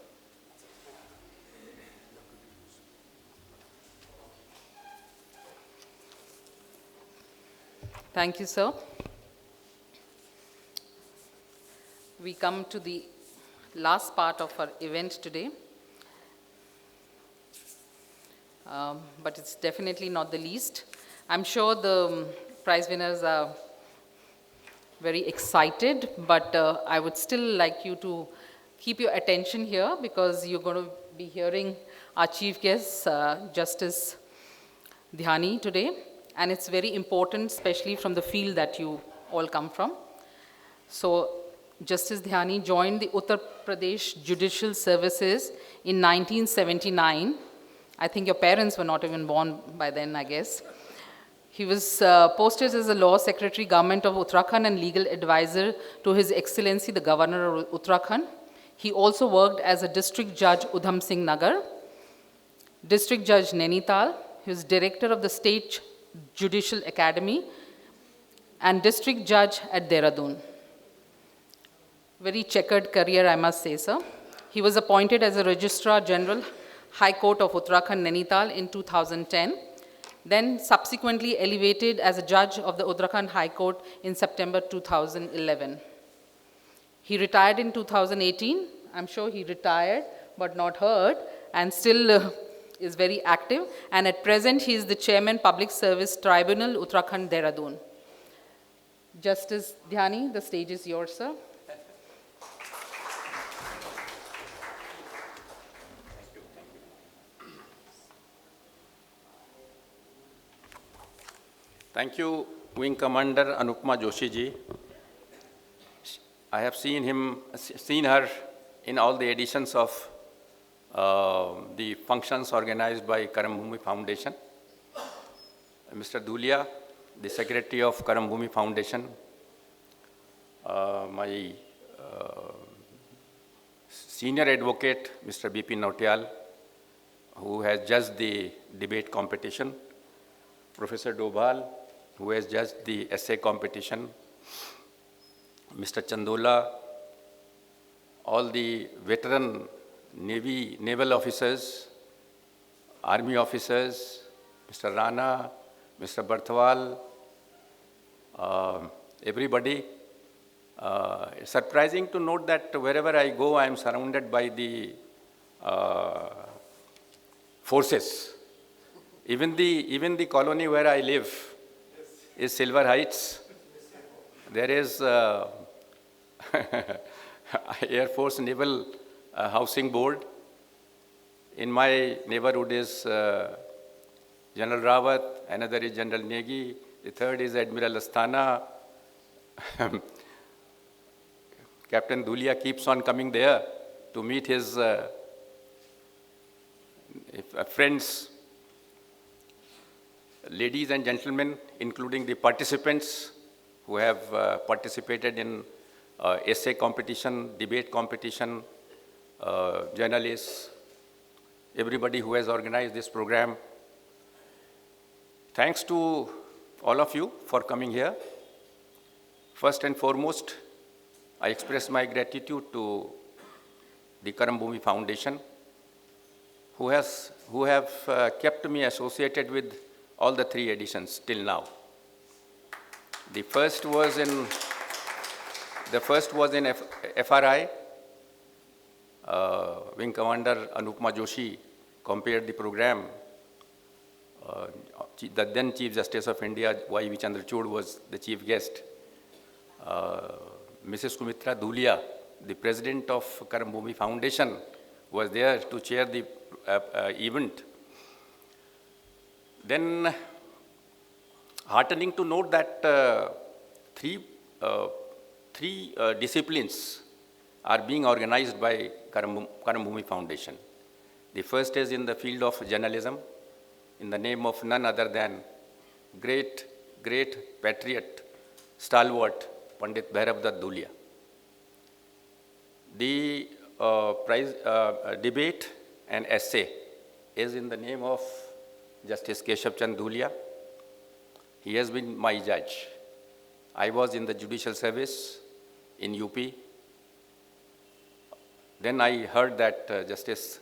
A: Thank you, sir. We come to the last part of our event today. but it's definitely not the least. I'm sure the prize winners are very excited, but I would still like you to keep your attention here because you're going to be hearing our chief guest, Justice Dhyani today, and it's very important, especially from the field that you all come from. So, Justice Dhyani joined the Uttar Pradesh Judicial Services in 1979. I think your parents were not even born by then, I guess. He was posted as a Law Secretary, Government of Uttarakhand, and Legal Advisor to His Excellency, the Governor of Uttarakhand. He also worked as a District Judge, Udham Singh Nagar, District Judge, Nainital. He was Director of the State Judicial Academy, and District Judge at Dehradun. Very checkered career, I must say, sir. He was appointed as a Registrar General, High Court of Uttarakhand, Nainital in 2010. Then subsequently elevated as a judge of the Uttarakhand High Court in September 2011. He retired in 2018. I'm sure he retired, but not heard, and still is very active. And at present, he is the Chairman, Public Service Tribunal, Uttarakhand, Dehradun. Justice Dhyani, the stage is yours, sir.
E: Thank you, Wing Commander Anupma Joshi ji. I have seen her in all the editions of the functions organized by Karam Bhumi Foundation. Mr. Dhulia, the Secretary of Karam Bhumi Foundation, my senior advocate, Mr. B.P. Nautiyal, who has judged the debate competition, Professor Dobhal, who has judged the essay competition, Mr. Chandola, all the veteran naval officers, army officers, Mr. Rana, Mr. Barthwal, everybody. It's surprising to note that wherever I go, I am surrounded by the forces. Even the colony where I live is Silver Heights. There is Air Force Naval Housing Board. In my neighborhood is General Rawat, another is General Negi, the third is Admiral Asthana. Captain Dhulia keeps on coming there to meet his friends. Ladies and gentlemen, including the participants who have participated in essay competition, debate competition, journalists, everybody who has organized this program. Thanks to all of you for coming here. First and foremost, I express my gratitude to the Karam Bhumi Foundation, who have kept me associated with all the 3 editions till now. The first was in FRI. Wing Commander Anupma Joshi compared the program. The then Chief Justice of India, Y.V. Chandrachud, was the chief guest. Mrs. Sumitra Dhulia, the president of Karam Bhumi Foundation, was there to chair the event. Then, heartening to note that three disciplines are being organized by Karam Bhumi Foundation. The first is in the field of journalism, in the name of none other than great patriot, stalwart, Pandit Bhairav Dutt Dhulia. The debate and essay is in the name of Justice Keshav Dhulia. He has been my judge. I was in the judicial service in UP. Then I heard that Justice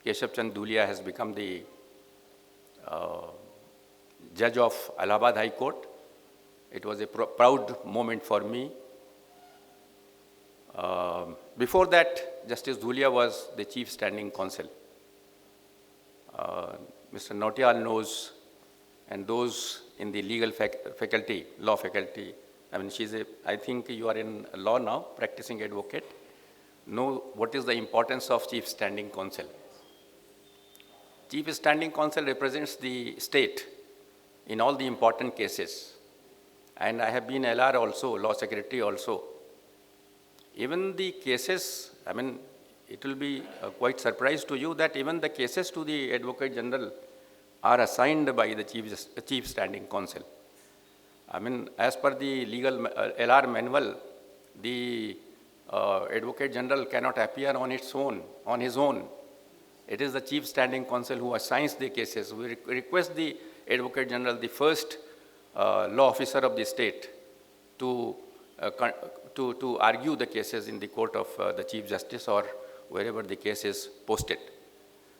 E: Keshav Dhulia has become the judge of Allahabad High Court. It was a proud moment for me. Before that, Justice Dhulia was the Chief Standing Counsel. Mr. Nautiyal knows, and those in the legal faculty, law faculty, I mean, I think you are in law now, practicing advocate, know what is the importance of Chief Standing Counsel. Chief Standing Counsel represents the state in all the important cases. And I have been LR also, Law Secretary also. Even the cases, I mean, it will be quite surprise to you that even the cases to the Advocate General are assigned by the Chief Standing Counsel. I mean, as per the legal LR manual, the Advocate General cannot appear on his own. It is the Chief Standing Counsel who assigns the cases. We request the Advocate General, the first law officer of the state, to argue the cases in the court of the Chief Justice or wherever the case is posted.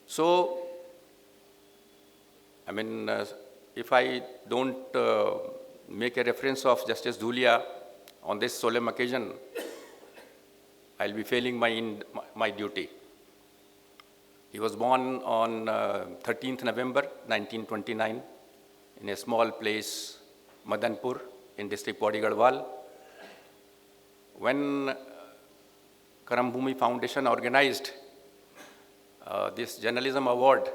E: So, I mean, if I don't make a reference of Justice Dhulia on this solemn occasion, I'll be failing my duty. He was born on 13th November 1929 in a small place, Madanpur, in district Pauri Garhwal. When Karam Bhumi Foundation organized this journalism award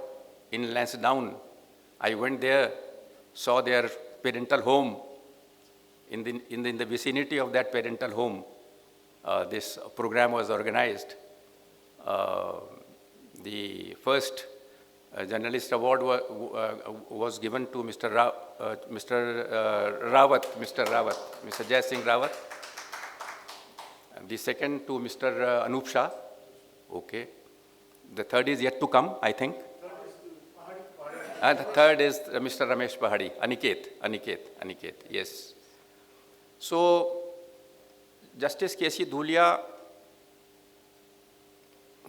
E: in Lansdowne, I went there, saw their parental home. In the vicinity of that parental home, this program was organized. The first journalist award was given to Mr. Jai Singh Rawat. And the second to Mr. Anup Shah. Okay. The third is yet to come, I think. And the third is Mr. Ramesh Pahadi, Aniket, yes. So, Justice K.C. Dhulia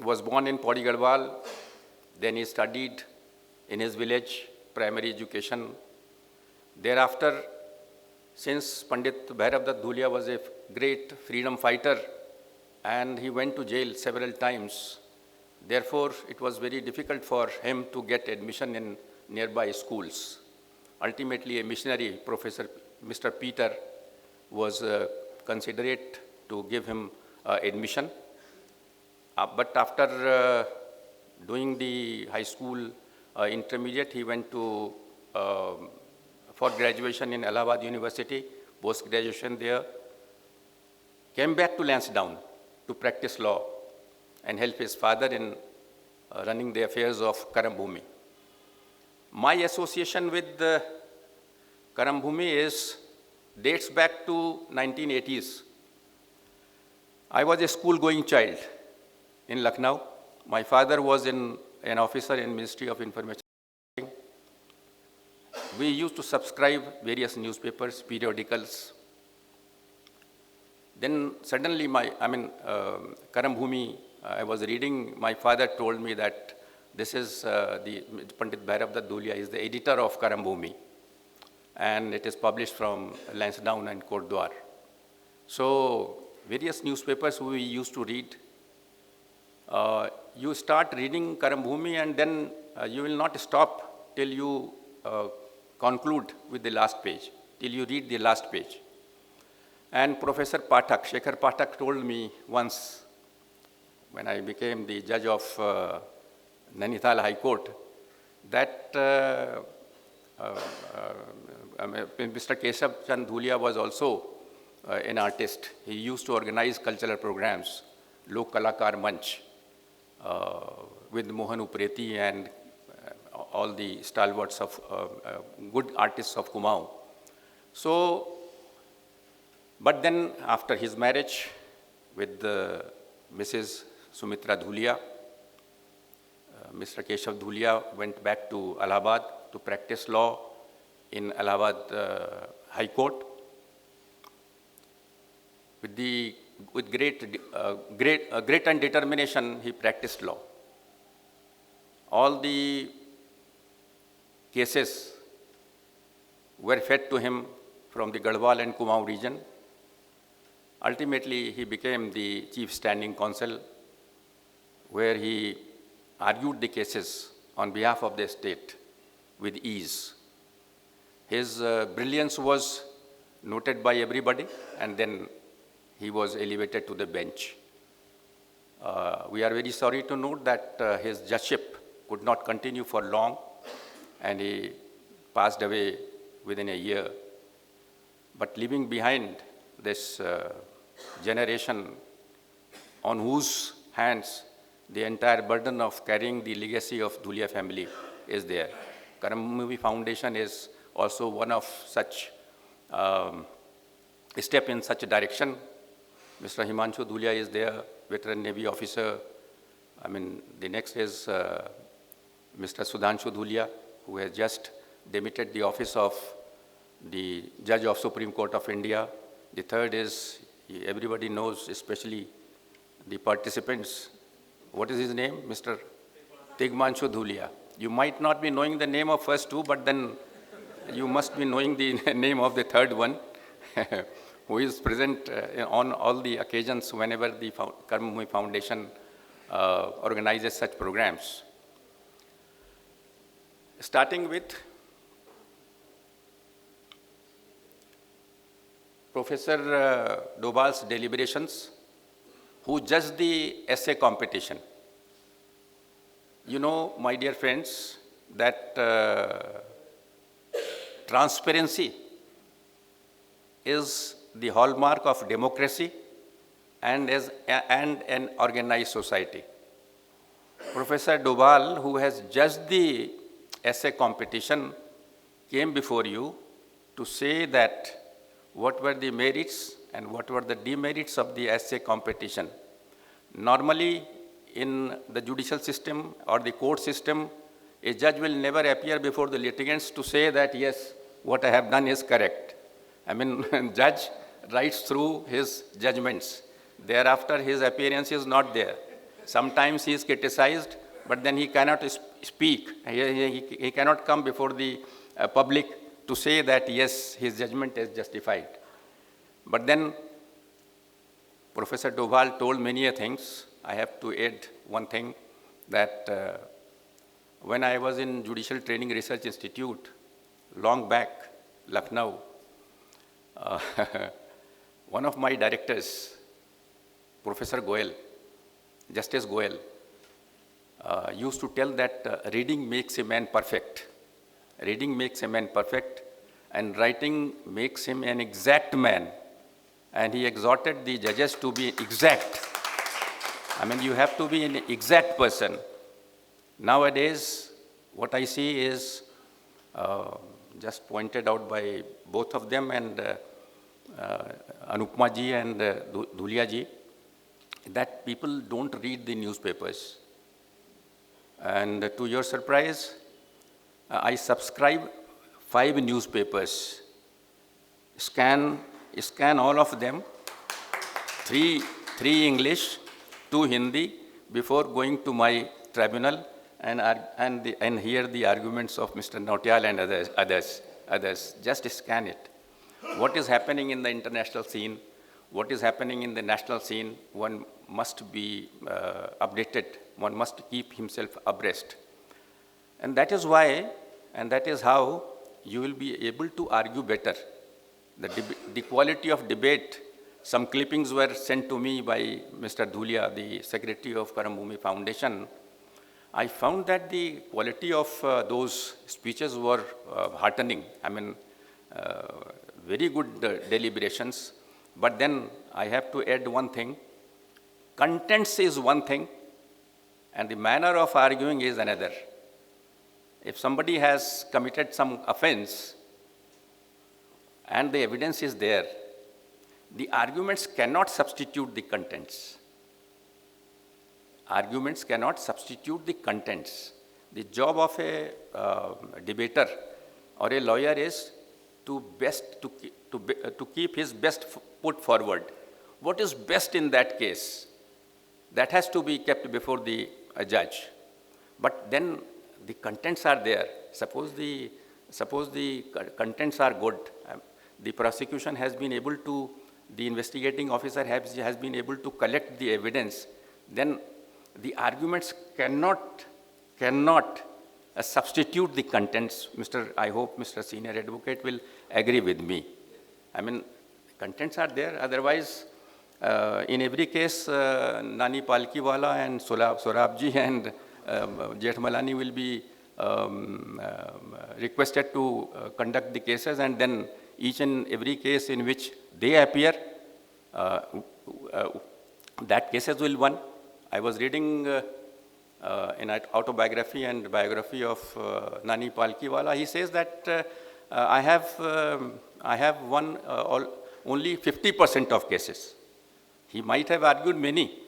E: was born in Pauri Garhwal. Then he studied in his village, primary education. Thereafter, since Pandit Bhairav Dutt Dhulia was a great freedom fighter and he went to jail several times, therefore, it was very difficult for him to get admission in nearby schools. Ultimately, a missionary, Professor Mr. Peter, was considerate to give him admission. But after doing the high school intermediate, he went to for graduation in Allahabad University, post-graduation there, came back to Lansdowne to practice law and help his father in running the affairs of Karam Bhumi. My association with Karam Bhumi dates back to 1980s. I was a school-going child in Lucknow. My father was an officer in Ministry of Information. We used to subscribe various newspapers, periodicals. Then suddenly Karam Bhumi, I was reading, my father told me that this is the Pandit Bhairav Dutt Dhulia is the editor of Karam Bhumi. And it is published from Lansdowne and Kotdwar. So various newspapers we used to read. You start reading Karam Bhumi and then you will not stop till you conclude with the last page, till you read the last page. And Professor Pathak, Shekhar Pathak told me once, when I became the judge of Nainital High Court, that Mr. Keshav Chand Dhulia was also an artist. He used to organize cultural programs, Lok Kalakar Manch, with Mohan Upreti and all the stalwarts of good artists of Kumaon. So, but then after his marriage with Mrs. Sumitra Dhulia, Mr. Keshav Dhulia went back to Allahabad to practice law in Allahabad High Court. With great and determination, he practiced law. All the cases were fed to him from the Garhwal and Kumaon region. Ultimately, he became the Chief Standing Counsel, where he argued the cases on behalf of the state with ease. His brilliance was noted by everybody, and then he was elevated to the bench. We are very sorry to note that his judgeship could not continue for long, and he passed away within a year. But leaving behind this generation on whose hands the entire burden of carrying the legacy of Dhulia family is there. Karambhumi Foundation is also one of such step in such a direction. Mr. Himanshu Dhulia is there, veteran Navy officer. I mean, the next is Mr. Sudhanshu Dhulia, who has just demitted the office of the Judge of Supreme Court of India. The third is, everybody knows, especially the participants. What is his name? Mr. Tigmanshu Dhulia. You might not be knowing the name of first two, but then you must be knowing the name of the third one, who is present on all the occasions whenever the Karambhumi Foundation organizes such programs. Starting with Professor Dobal's deliberations, who judged the essay competition. You know, my dear friends, that transparency is the hallmark of democracy and an organized society. Professor Dobal, who has judged the essay competition, came before you to say that what were the merits and what were the demerits of the essay competition. Normally, in the judicial system or the court system, a judge will never appear before the litigants to say that, yes, what I have done is correct. I mean, judge writes through his judgments. Thereafter, his appearance is not there. Sometimes he is criticized, but then he cannot speak. He cannot come before the public to say that, yes, his judgment is justified. But then Professor Doval told many things. I have to add one thing, that when I was in Judicial Training Research Institute, long back, Lucknow, one of my directors, Professor Goel, Justice Goel, used to tell that reading makes a man perfect. Reading makes a man perfect, and writing makes him an exact man. And he exhorted the judges to be exact. I mean, you have to be an exact person. Nowadays, what I see is, just pointed out by both of them, and Anupma ji and Dhulia ji, that people don't read the newspapers. And to your surprise, I subscribe 5 newspapers. Scan all of them, 3 English, 2 Hindi, before going to my tribunal and hear the arguments of Mr. Nautiyal and others. Just scan it. What is happening in the international scene, what is happening in the national scene, one must be updated. One must keep himself abreast. And that is why, and that is how you will be able to argue better. The quality of debate, some clippings were sent to me by Mr. Dhulia, the secretary of Karambhumi Foundation. I found that the quality of those speeches were heartening. I mean, very good deliberations. But then I have to add one thing. Contents is one thing, and the manner of arguing is another. If somebody has committed some offense and the evidence is there, the arguments cannot substitute the contents. Arguments cannot substitute the contents. The job of a debater or a lawyer is to keep his best foot forward. What is best in that case? That has to be kept before the judge. But then the contents are there. Suppose the contents are good. The prosecution has been able to, the investigating officer has been able to collect the evidence. Then the arguments cannot substitute the contents. I hope Mr. Senior Advocate will agree with me. I mean, contents are there. Otherwise, in every case, Nani Palkiwala and Sorabji and Jethmalani will be requested to conduct the cases, and then each and every case in which they appear, that cases will won. I was reading an autobiography and biography of Nani Palkiwala. He says that I have won only 50% of cases. He might have argued many,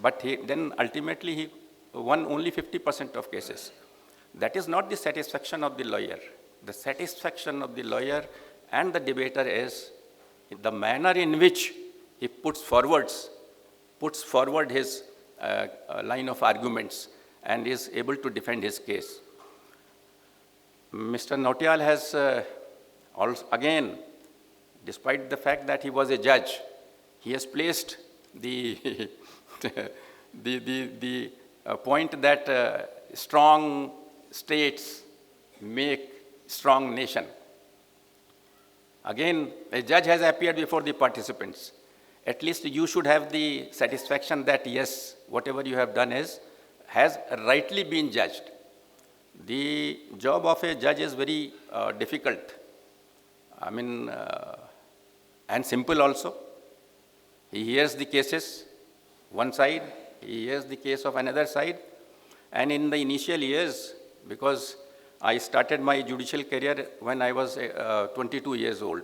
E: but then ultimately he won only 50% of cases. That is not the satisfaction of the lawyer. The satisfaction of the lawyer and the debater is the manner in which he puts forward his line of arguments and is able to defend his case. Mr. Nautiyal has also, again, despite the fact that he was a judge, he has placed the point that strong states make strong nation. Again, a judge has appeared before the participants. At least you should have the satisfaction that yes, whatever you have done has rightly been judged. The job of a judge is very difficult. I mean, and simple also. He hears the cases, one side, he hears the case of another side. And in the initial years, because I started my judicial career when I was 22 years old.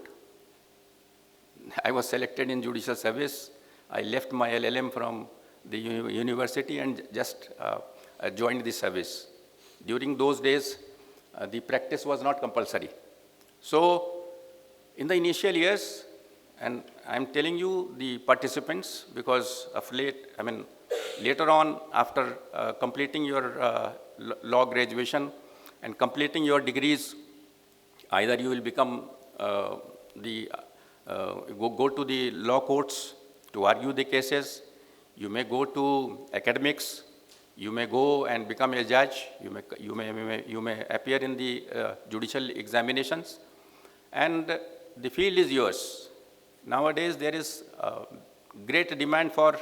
E: I was selected in judicial service. I left my LLM from the university and just joined the service. During those days, the practice was not compulsory. So, in the initial years, and I'm telling you the participants because of later on after completing your law graduation and completing your degrees, either you will become go to the law courts to argue the cases, you may go to academics, you may go and become a judge, you may appear in the judicial examinations, and the field is yours. Nowadays, there is great demand for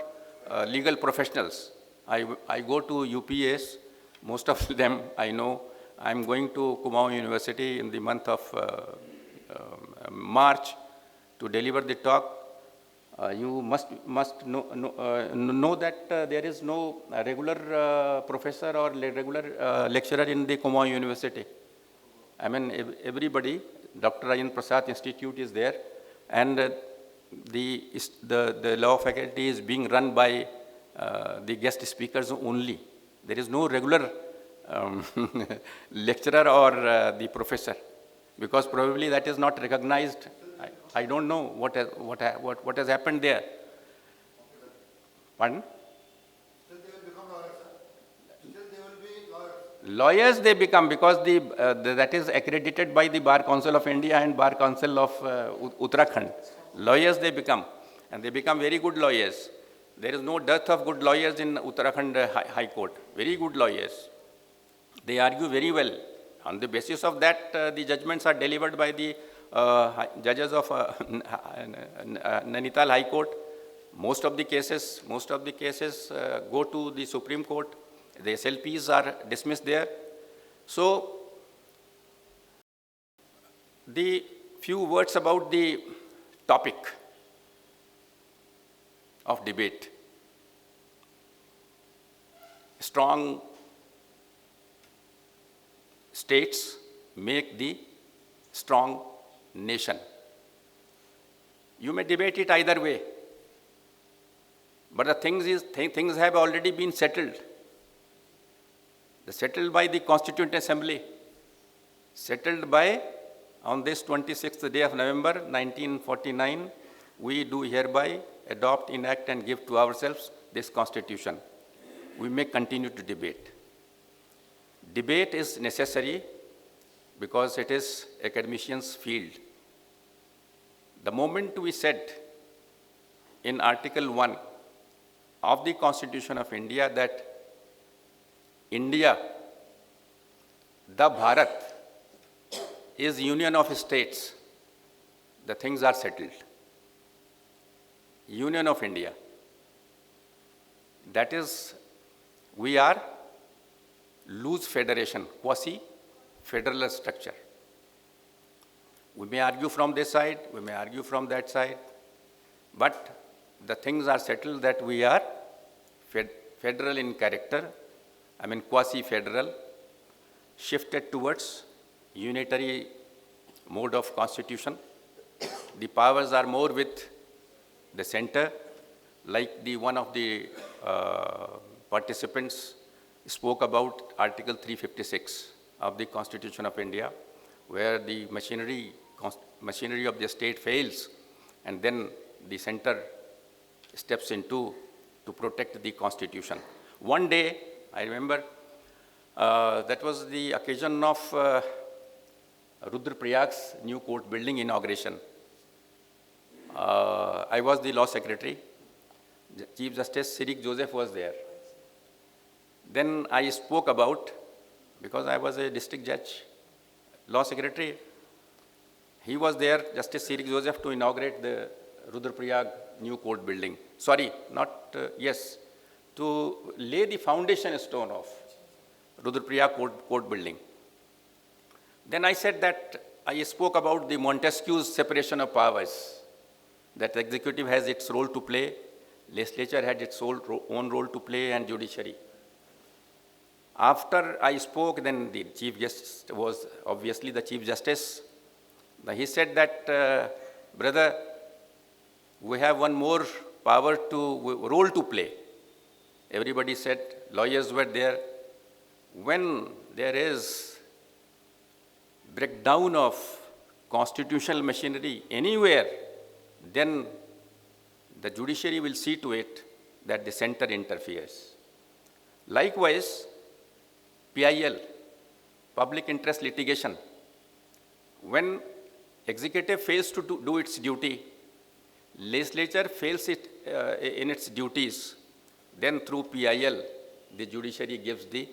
E: legal professionals. I go to UPS, most of them I know. I'm going to Kumaon University in the month of March to deliver the talk. You must know that there is no regular professor or regular lecturer in the Kumaon University. I mean, everybody, Dr. Rajan Prasad Institute is there, and the law faculty is being run by the guest speakers only. There is no regular lecturer or the professor, because probably that is not recognized. I don't know what has happened there. Pardon?
F: Still they will become lawyers, sir. Still they will be lawyers.
E: Lawyers they become because that is accredited by the Bar Council of India and Bar Council of Uttarakhand. Lawyers they become, and they become very good lawyers. There is no dearth of good lawyers in Uttarakhand High Court. Very good lawyers. They argue very well. On the basis of that, the judgments are delivered by the judges of Nainital High Court. Most of the cases go to the Supreme Court. The SLPs are dismissed there. So, the few words about the topic of debate. Strong states make the strong nation. You may debate it either way, but the things have already been settled. Settled by the Constituent Assembly, settled by, on this 26th day of November 1949, we do hereby adopt, enact and give to ourselves this Constitution. We may continue to debate. Debate is necessary because it is academician's field. The moment we said in Article 1 of the Constitution of India that India, the Bharat is union of states, the things are settled. Union of India. That is, we are loose federation, quasi-federal structure. We may argue from this side, we may argue from that side, but the things are settled that we are federal in character, quasi-federal, shifted towards unitary mode of constitution. The powers are more with the center, like one of the participants spoke about Article 356 of the Constitution of India, where the machinery of the state fails, and then the center steps into to protect the Constitution. One day, I remember, that was the occasion of Rudraprayag's new court building inauguration. I was the law secretary. Chief Justice Sirik Joseph was there. Then I spoke about, because I was a district judge, law secretary, he was there, Justice Sirik Joseph, to inaugurate the Rudraprayag new court building. Sorry, not, yes, to lay the foundation stone of Rudraprayag court building. Then I said that I spoke about the Montesquieu's separation of powers, that executive has its role to play, legislature had its own role to play, and judiciary. After I spoke, then the Chief Justice was obviously the Chief Justice. He said that, brother, we have one more role to play. Everybody said, lawyers were there. When there is breakdown of constitutional machinery anywhere, then the judiciary will see to it that the center interferes. Likewise, PIL, public interest litigation, when executive fails to do its duty, legislature fails in its duties, then through PIL, the judiciary gives the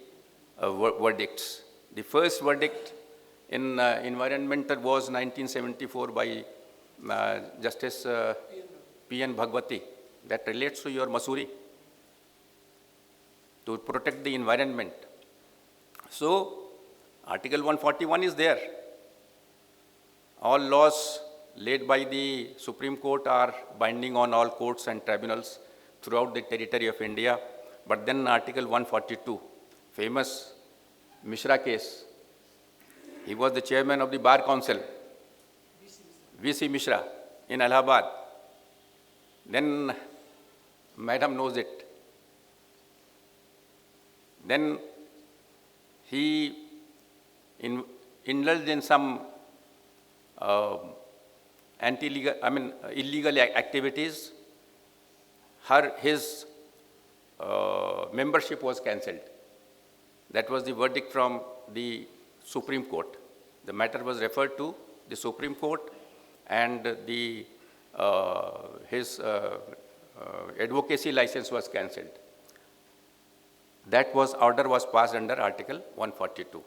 E: verdicts. The first verdict in environmental was 1974 by Justice P.N. Bhagwati, that relates to your Masuri, to protect the environment. So, Article 141 is there. All laws laid by the Supreme Court are binding on all courts and tribunals throughout the territory of India. But then Article 142, famous Mishra case, he was the chairman of the Bar Council, V.C. Mishra in Allahabad. Then, madam knows it. Then he indulged in some illegal activities. His membership was cancelled. That was the verdict from the Supreme Court. The matter was referred to the Supreme Court, and his advocacy license was cancelled. That order was passed under Article 142.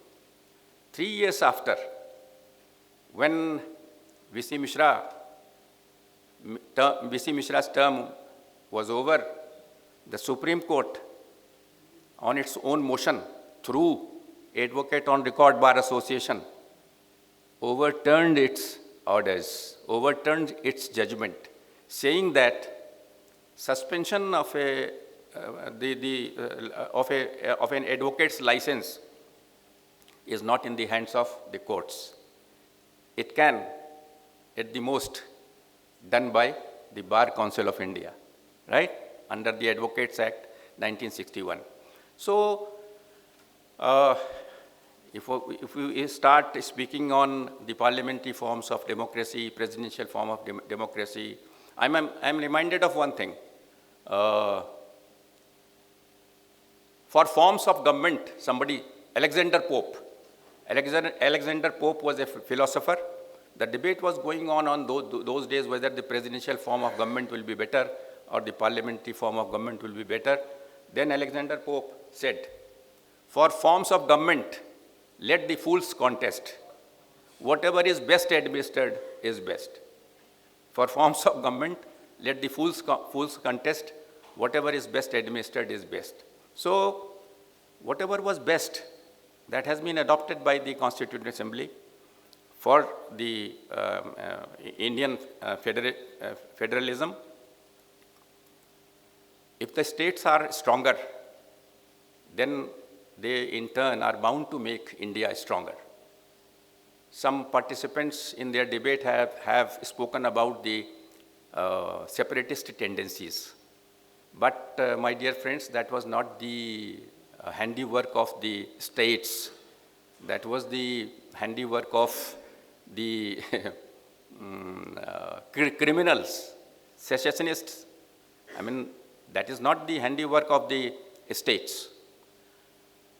E: 3 years after, when V.C. Mishra's term was over, the Supreme Court, on its own motion, through Advocate on Record Bar Association, overturned its orders, overturned its judgment, saying that suspension of an advocate's license is not in the hands of the courts. It can, at the most, done by the Bar Council of India, right? Under the Advocates Act 1961. So, if we start speaking on the parliamentary forms of democracy, presidential form of democracy, I'm reminded of one thing. For forms of government, Alexander Pope was a philosopher. The debate was going on those days whether the presidential form of government will be better or the parliamentary form of government will be better. Then Alexander Pope said, for forms of government, let the fools contest. Whatever is best administered is best. For forms of government, let the fools contest. Whatever is best administered is best. So, whatever was best, that has been adopted by the Constituent Assembly for the Indian federalism. If the states are stronger, then they in turn are bound to make India stronger. Some participants in their debate have spoken about the separatist tendencies. But my dear friends, that was not the handiwork of the states. That was the handiwork of the criminals, secessionists. I mean, that is not the handiwork of the states.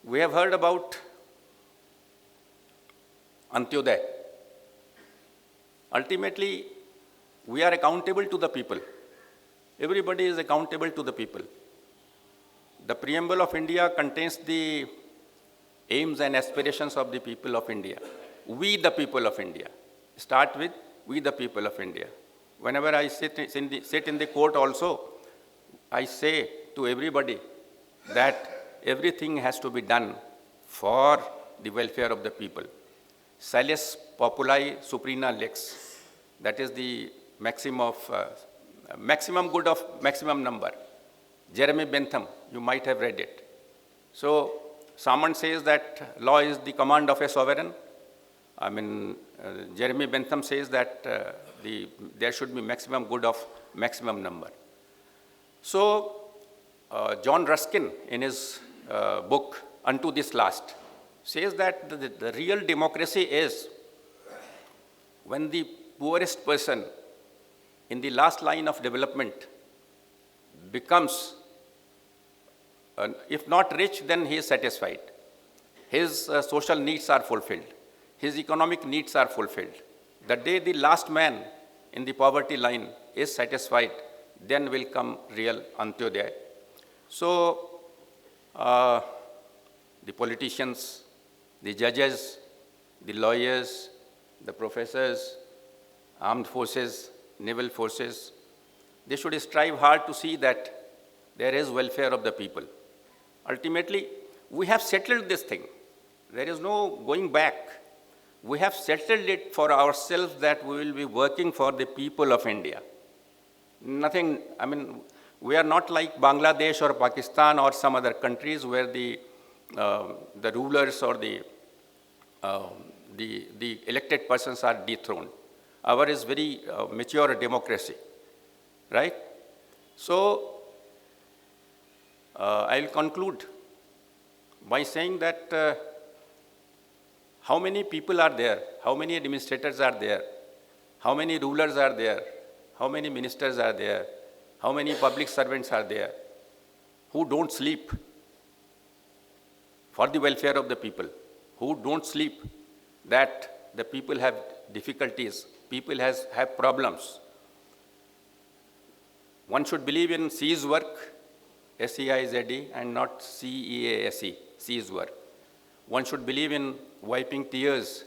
E: We have heard about Antyodaya. Ultimately, we are accountable to the people. Everybody is accountable to the people. The preamble of India contains the aims and aspirations of the people of India. We, the people of India. Start with we, the people of India. Whenever I sit in the court also, I say to everybody that everything has to be done for the welfare of the people. Salus populi suprema lex. That is the maxim of maximum good of maximum number. Jeremy Bentham, you might have read it. So, Salmon says that law is the command of a sovereign. I mean, Jeremy Bentham says that there should be maximum good of maximum number. So, John Ruskin, in his book, Unto This Last, says that the real democracy is when the poorest person in the last line of development becomes, if not rich, then he is satisfied. His social needs are fulfilled. His economic needs are fulfilled. The day the last man in the poverty line is satisfied, then will come real Antyodaya. So, the politicians, the judges, the lawyers, the professors, armed forces, naval forces, they should strive hard to see that there is welfare of the people. Ultimately, we have settled this thing. There is no going back. We have settled it for ourselves that we will be working for the people of India. Nothing, I mean, we are not like Bangladesh or Pakistan or some other countries where the rulers or the elected persons are dethroned. Our is very mature democracy, right? So, I will conclude by saying that how many people are there, how many administrators are there, how many rulers are there, how many ministers are there, how many public servants are there who don't sleep for the welfare of the people, who don't sleep that the people have difficulties, people have problems. One should believe in C's work, S-E-I-Z-E, and not C-E-A-S-E, C's work. One should believe in wiping tears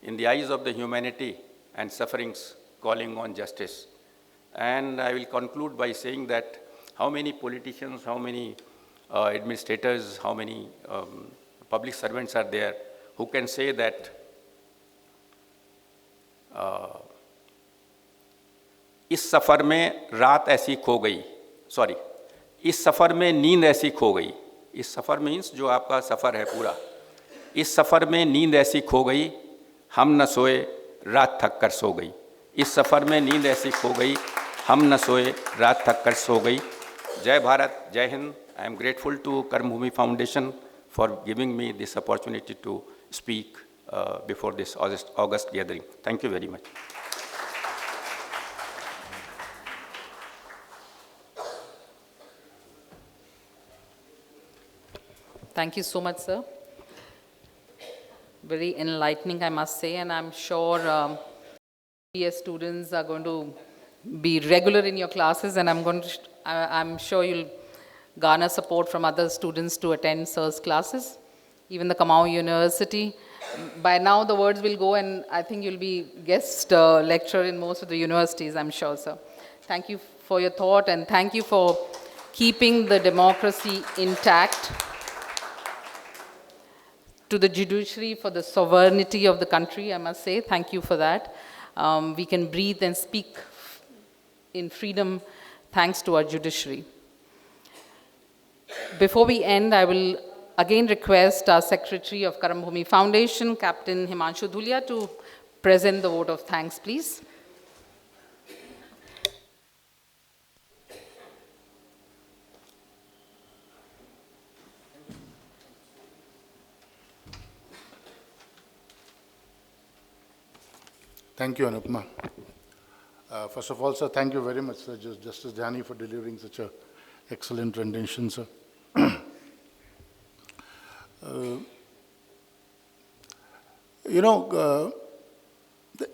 E: in the eyes of the humanity and sufferings, calling on justice. And I will conclude by saying that how many politicians, how many administrators, how many public servants are there who can say that इस सफ़र में रात ऐसी खो गई, sorry, इस सफ़र में नींद ऐसी खो गई, इस सफ़र मीन्स जो आपका सफ़र है पूरा, इस सफ़र में नींद ऐसी खो गई, हम न सोए रात थक कर सो गई, इस सफ़र में नींद ऐसी खो गई, हम न सोए रात थक कर सो गई. जय भारत, जय Hind. I am grateful to Karambhumi Foundation for giving me this opportunity to speak before this August gathering. Thank you very much.
A: Thank you so much, sir. Very enlightening, I must say, and I'm sure PS students are going to be regular in your classes, and I'm sure you'll garner support from other students to attend sir's classes. even the Kamau University. By now the words will go, and I think you'll be guest lecturer in most of the universities, I'm sure, sir. Thank you for your thought, and thank you for keeping the democracy intact. To the judiciary for the sovereignty of the country, I must say, thank you for that. We can breathe and speak in freedom thanks to our judiciary. Before we end, I will again request our Secretary of Karambhumi Foundation, Captain Himanshu Dhulia, to present the vote of thanks, please.
D: Thank you, Anupma. First of all, sir, thank you very much, sir, Justice Jani, for delivering such an excellent rendition, sir. The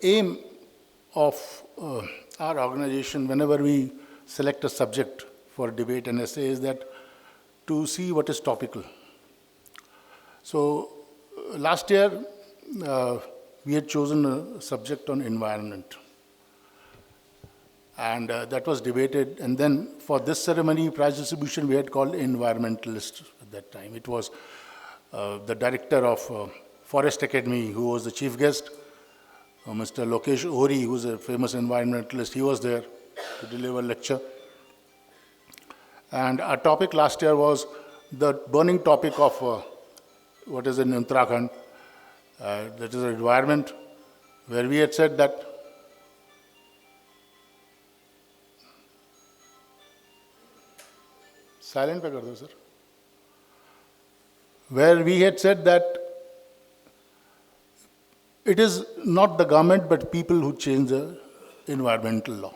D: aim of our organization, whenever we select a subject for debate and essay, is that to see what is topical. So, last year, we had chosen a subject on environment. And that was debated. And then for this ceremony, prize distribution, we had called environmentalist at that time. It was the director of Forest Academy, who was the chief guest, Mr. Lokesh Ohri, who is a famous environmentalist. He was there to deliver a lecture. And our topic last year was the burning topic of what is in Uttarakhand, that is the environment, where we had said that silent pe kar do, sir. Where we had said that it is not the government but people who change the environmental law.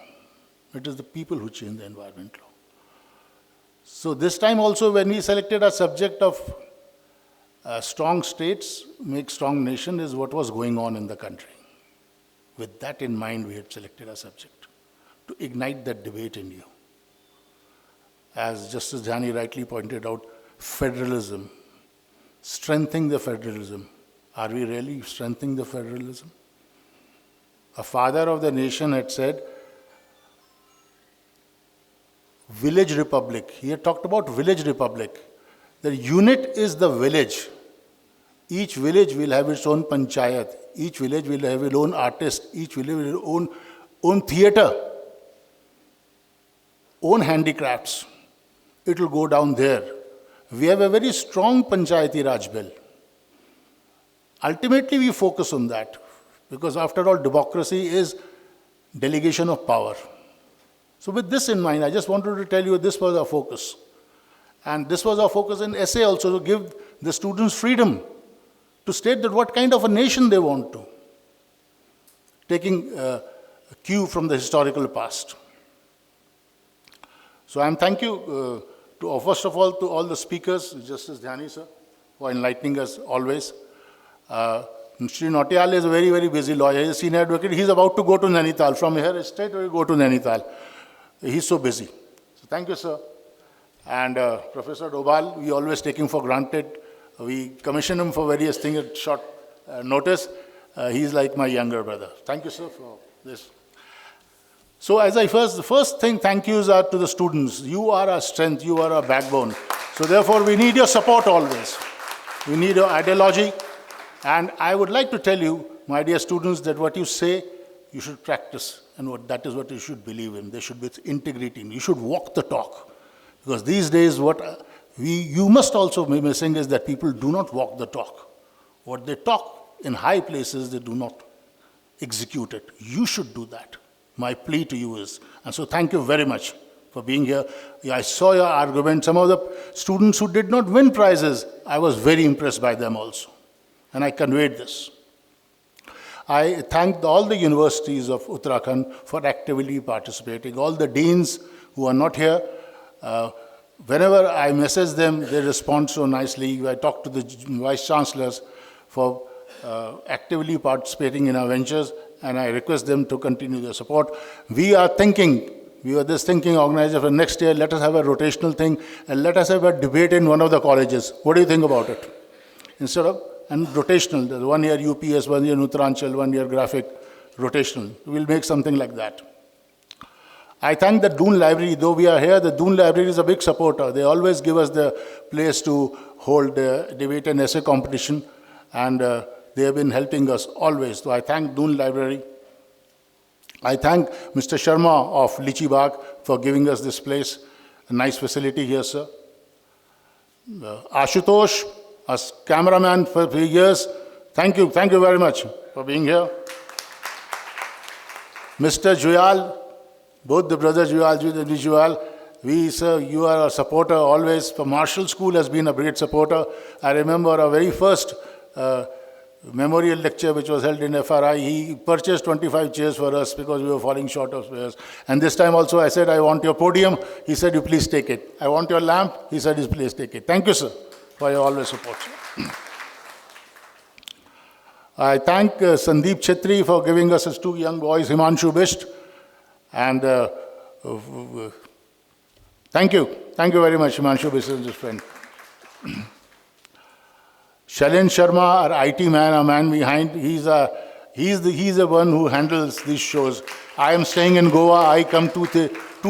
D: It is the people who change the environmental law. So this time also, when we selected a subject of strong states make strong nation, is what was going on in the country. With that in mind, we had selected a subject to ignite that debate in you. As Justice Jani rightly pointed out, federalism, strengthening the federalism. Are we really strengthening the federalism? A father of the nation had said, village republic. He had talked about village republic. The unit is the village. Each village will have its own panchayat. Each village will have its own artist. Each village will have its own theatre, own handicrafts. It will go down there. We have a very strong Panchayati Raj bill. Ultimately, we focus on that because, after all, democracy is delegation of power. So with this in mind, I just wanted to tell you this was our focus. And this was our focus in essay also, to give the students freedom to state that what kind of a nation they want to, taking a cue from the historical past. So I am thank you first of all to all the speakers, Justice Dhyani sir, for enlightening us always. Sri Nautiyal is a very, very busy lawyer. He is a senior advocate. He is about to go to Nainital. From here, straight away go to Nainital. He is so busy. So thank you, sir. And Professor Dobal, we always take him for granted. We commission him for various things at short notice. He is like my younger brother. Thank you, sir, for this. So as the first thing, thank yous are to the students. You are our strength. You are our backbone. So therefore, we need your support always. We need your ideology. And I would like to tell you, my dear students, that what you say, you should practice. And that is what you should believe in. There should be integrity. You should walk the talk. Because these days, you must also be missing is that people do not walk the talk. What they talk in high places, they do not execute it. You should do that. My plea to you is, and so thank you very much for being here. I saw your argument. Some of the students who did not win prizes, I was very impressed by them also. And I conveyed this. I thanked all the universities of Uttarakhand for actively participating. All the deans who are not here, whenever I message them, they respond so nicely. I talk to the vice chancellors for actively participating in our ventures, and I request them to continue their support. We are thinking organizer for next year, let us have a rotational thing, and let us have a debate in one of the colleges. What do you think about it? instead of, and rotational, there's 1 year UPS, 1 year Uttaranchal, 1 year graphic, rotational. We'll make something like that. I thank the Doon Library. Though we are here, the Doon Library is a big supporter. They always give us the place to hold debate and essay competition, and they have been helping us always. So I thank Doon Library. I thank Mr. Sharma of Lichi Bagh for giving us this place, a nice facility here, sir. Ashutosh, as cameraman for 3 years, thank you very much for being here. Mr. Juyal, both the brothers Juyal and Juyal, sir, you are a supporter always. For Marshall School has been a great supporter. I remember our very first memorial lecture which was held in FRI, he purchased 25 chairs for us because we were falling short of chairs. And this time also I said, I want your podium. He said, you please take it. I want your lamp. He said, you please take it. Thank you, sir, for your always support. I thank Sandeep Chetri for giving us his 2 young boys, Himanshu Bisht. And thank you very much, Himanshu Bisht and his friend. Shailen Sharma, our IT man, our man behind, he's the one who handles these shows. I am staying in Goa. I come 2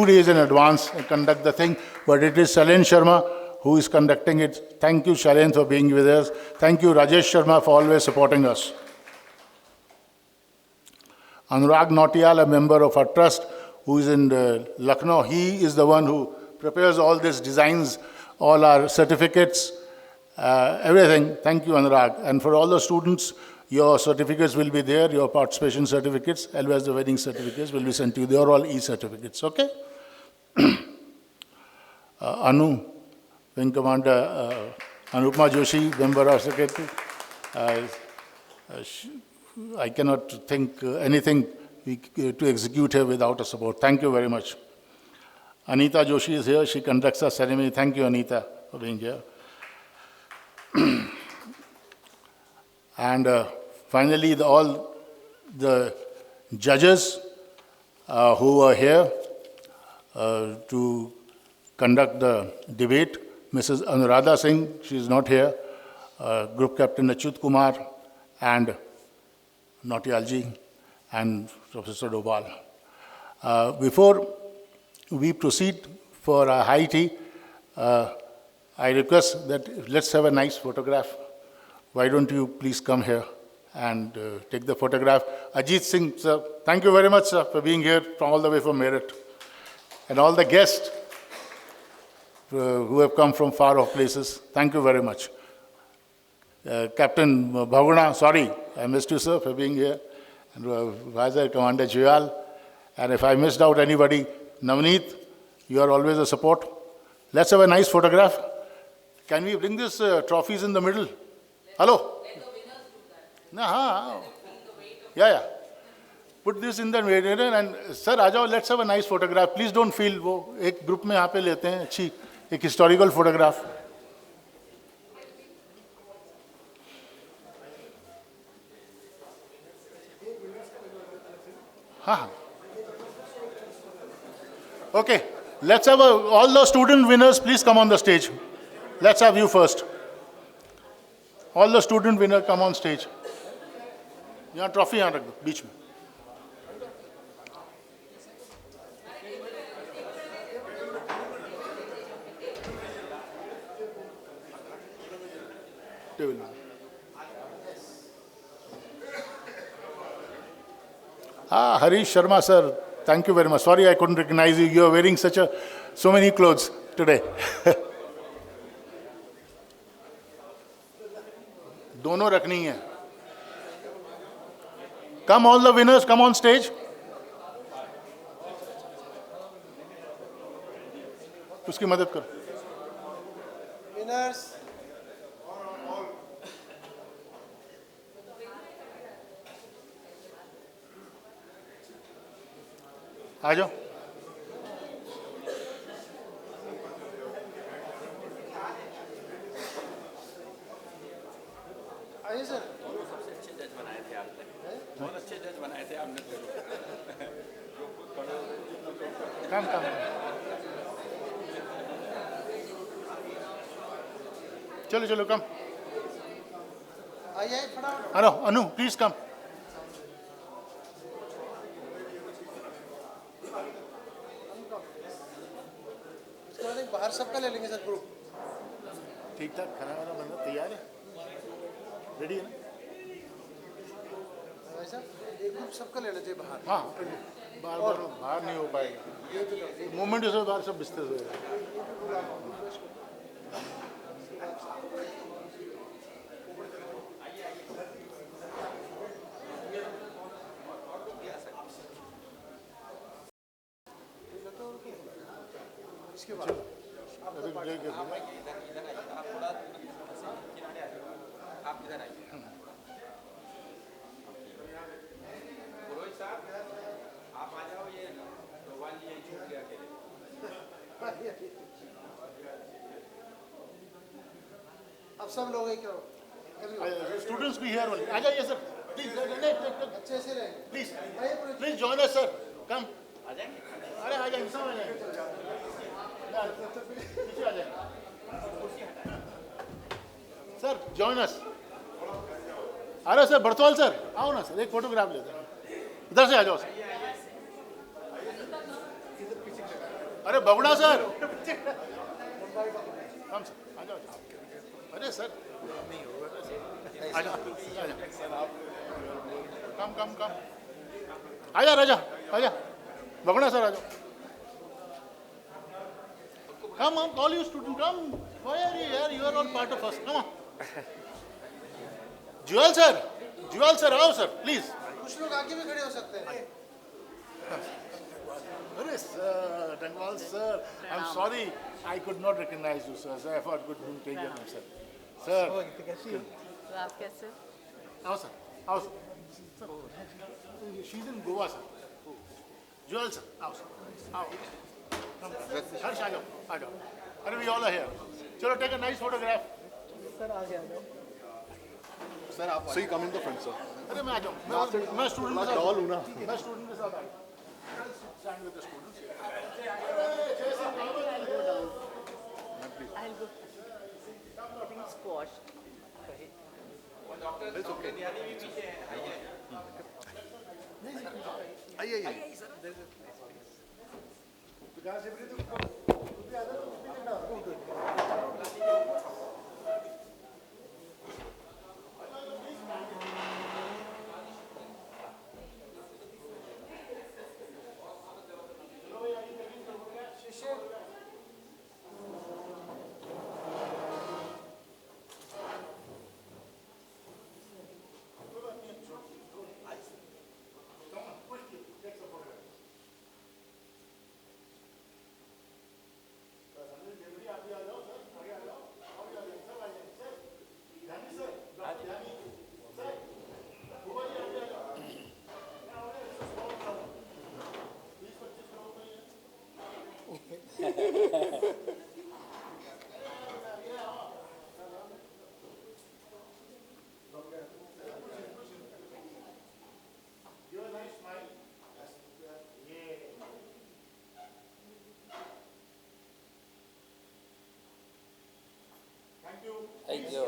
D: days in advance and conduct the thing. But it is Shailen Sharma who is conducting it. Thank you, Shailen, for being with us. Thank you, Rajesh Sharma, for always supporting us. Anurag Nautiyal, a member of our trust, who is in Lucknow, he is the one who prepares all these designs, all our certificates, everything. Thank you, Anurag. And for all the students, your certificates will be there, your participation certificates, as well as the wedding certificates will be sent to you. They are all e-certificates, okay? Anu, Wing Commander Anupma Joshi, member of secretary. I cannot think anything to execute here without a support. Thank you very much. Anita Joshi is here. She conducts our ceremony. Thank you, Anita, for being here. And finally, all the judges who are here to conduct the debate. Mrs. Anuradha Singh, she is not here. Group Captain Achyut Kumar and Nautiyalji and Professor Dobal. Before we proceed for our high tea, I request that let's have a nice photograph. Why don't you please come here and take the photograph. Ajit Singh, sir, thank you very much, sir, for being here from all the way from Meerut. And all the guests who have come from far off places, thank you very much. Captain Bhaguna, sorry, I missed you, sir, for being here. And Vice Commander Juyal. And if I missed out anybody, Navneet, you are always a support. Let's have a nice photograph. Can we bring these trophies in the middle? Hello? Let the winners do that. Yeah. Put this in the middle and sir, Ajao, let's have a nice photograph. Please don't feel वो एक group में यहाँ पे लेते हैं अच्छी एक historical photograph. हाँ. Okay, let's have all the student winners. Please come on the stage. Let's have you first. All the student winners come on stage. यहाँ trophy यहाँ रख दो बीच में. Harish Sharma, sir, thank you very much. Sorry I couldn't recognize you. You are wearing so many clothes today. दोनों रखनी है. Come all the winners, come on stage. उसकी मदद करो.
B: Winners.
D: आ जाओ.
B: आइए सर.
D: Come. चलो come.
B: आइए फटाफट।
D: Anu, please come.
B: इसके बाद एक बाहर सबका ले लेंगे सर ग्रुप।
D: ठीक ठाक खाना वाना बनना तैयार है, रेडी है ना?
B: ऐसा एक ग्रुप सबका ले लेते हैं बाहर।
D: हाँ, बार बार बाहर नहीं हो पाएगा, मूवमेंट से बाहर सब बिस्तर हो जाएगा।
B: इसके बाद
D: अभी ब्रेक है।
B: अब सब लोग एक
D: Students be here only. आ जाइए सर, प्लीज
B: अच्छे से रहेंगे।
D: प्लीज
B: आइए पूरे
D: प्लीज जॉइन अस सर, कम। अरे आ जाइए, सब आ जाइए, पीछे आ जाइए सर, जॉइन अस। अरे सर बरतौल सर, आओ ना सर, एक फोटोग्राफ लेते हैं, इधर से आ जाओ सर। अरे बगुड़ा सर, कम सर, आ जाओ। अरे सर आ जाओ, कम कम कम, आजा राजा, आजा बगुड़ा सर, आ जाओ। Come on, all you students, come. Why are you here? You are all part of us. Come on. Jewel sir, आओ sir, please.
B: कुछ लोग आगे भी खड़े हो सकते हैं।
D: अरे sir, Dangwal sir, I'm sorry, I could not recognize you, sir. So I thought couldn't take your name, sir. Sir,
A: तो आप कैसे?
D: आओ sir, आओ sir. Sir, she's in Goa, sir. Jewel sir, आओ sir, आओ. हर्ष आ जाओ, आ जाओ। अरे we all are here. चलो take a nice photograph.
F: Sir, आप so you come in the front, sir.
D: अरे मैं आ जाऊँ, मैं स्टूडेंट के साथ
F: डॉल हूँ ना।
D: मैं स्टूडेंट के साथ आ गया। Stand with the students.
A: I'll go. I think it's squashed.
F: It's okay. आइए आइए।
G: Thank you.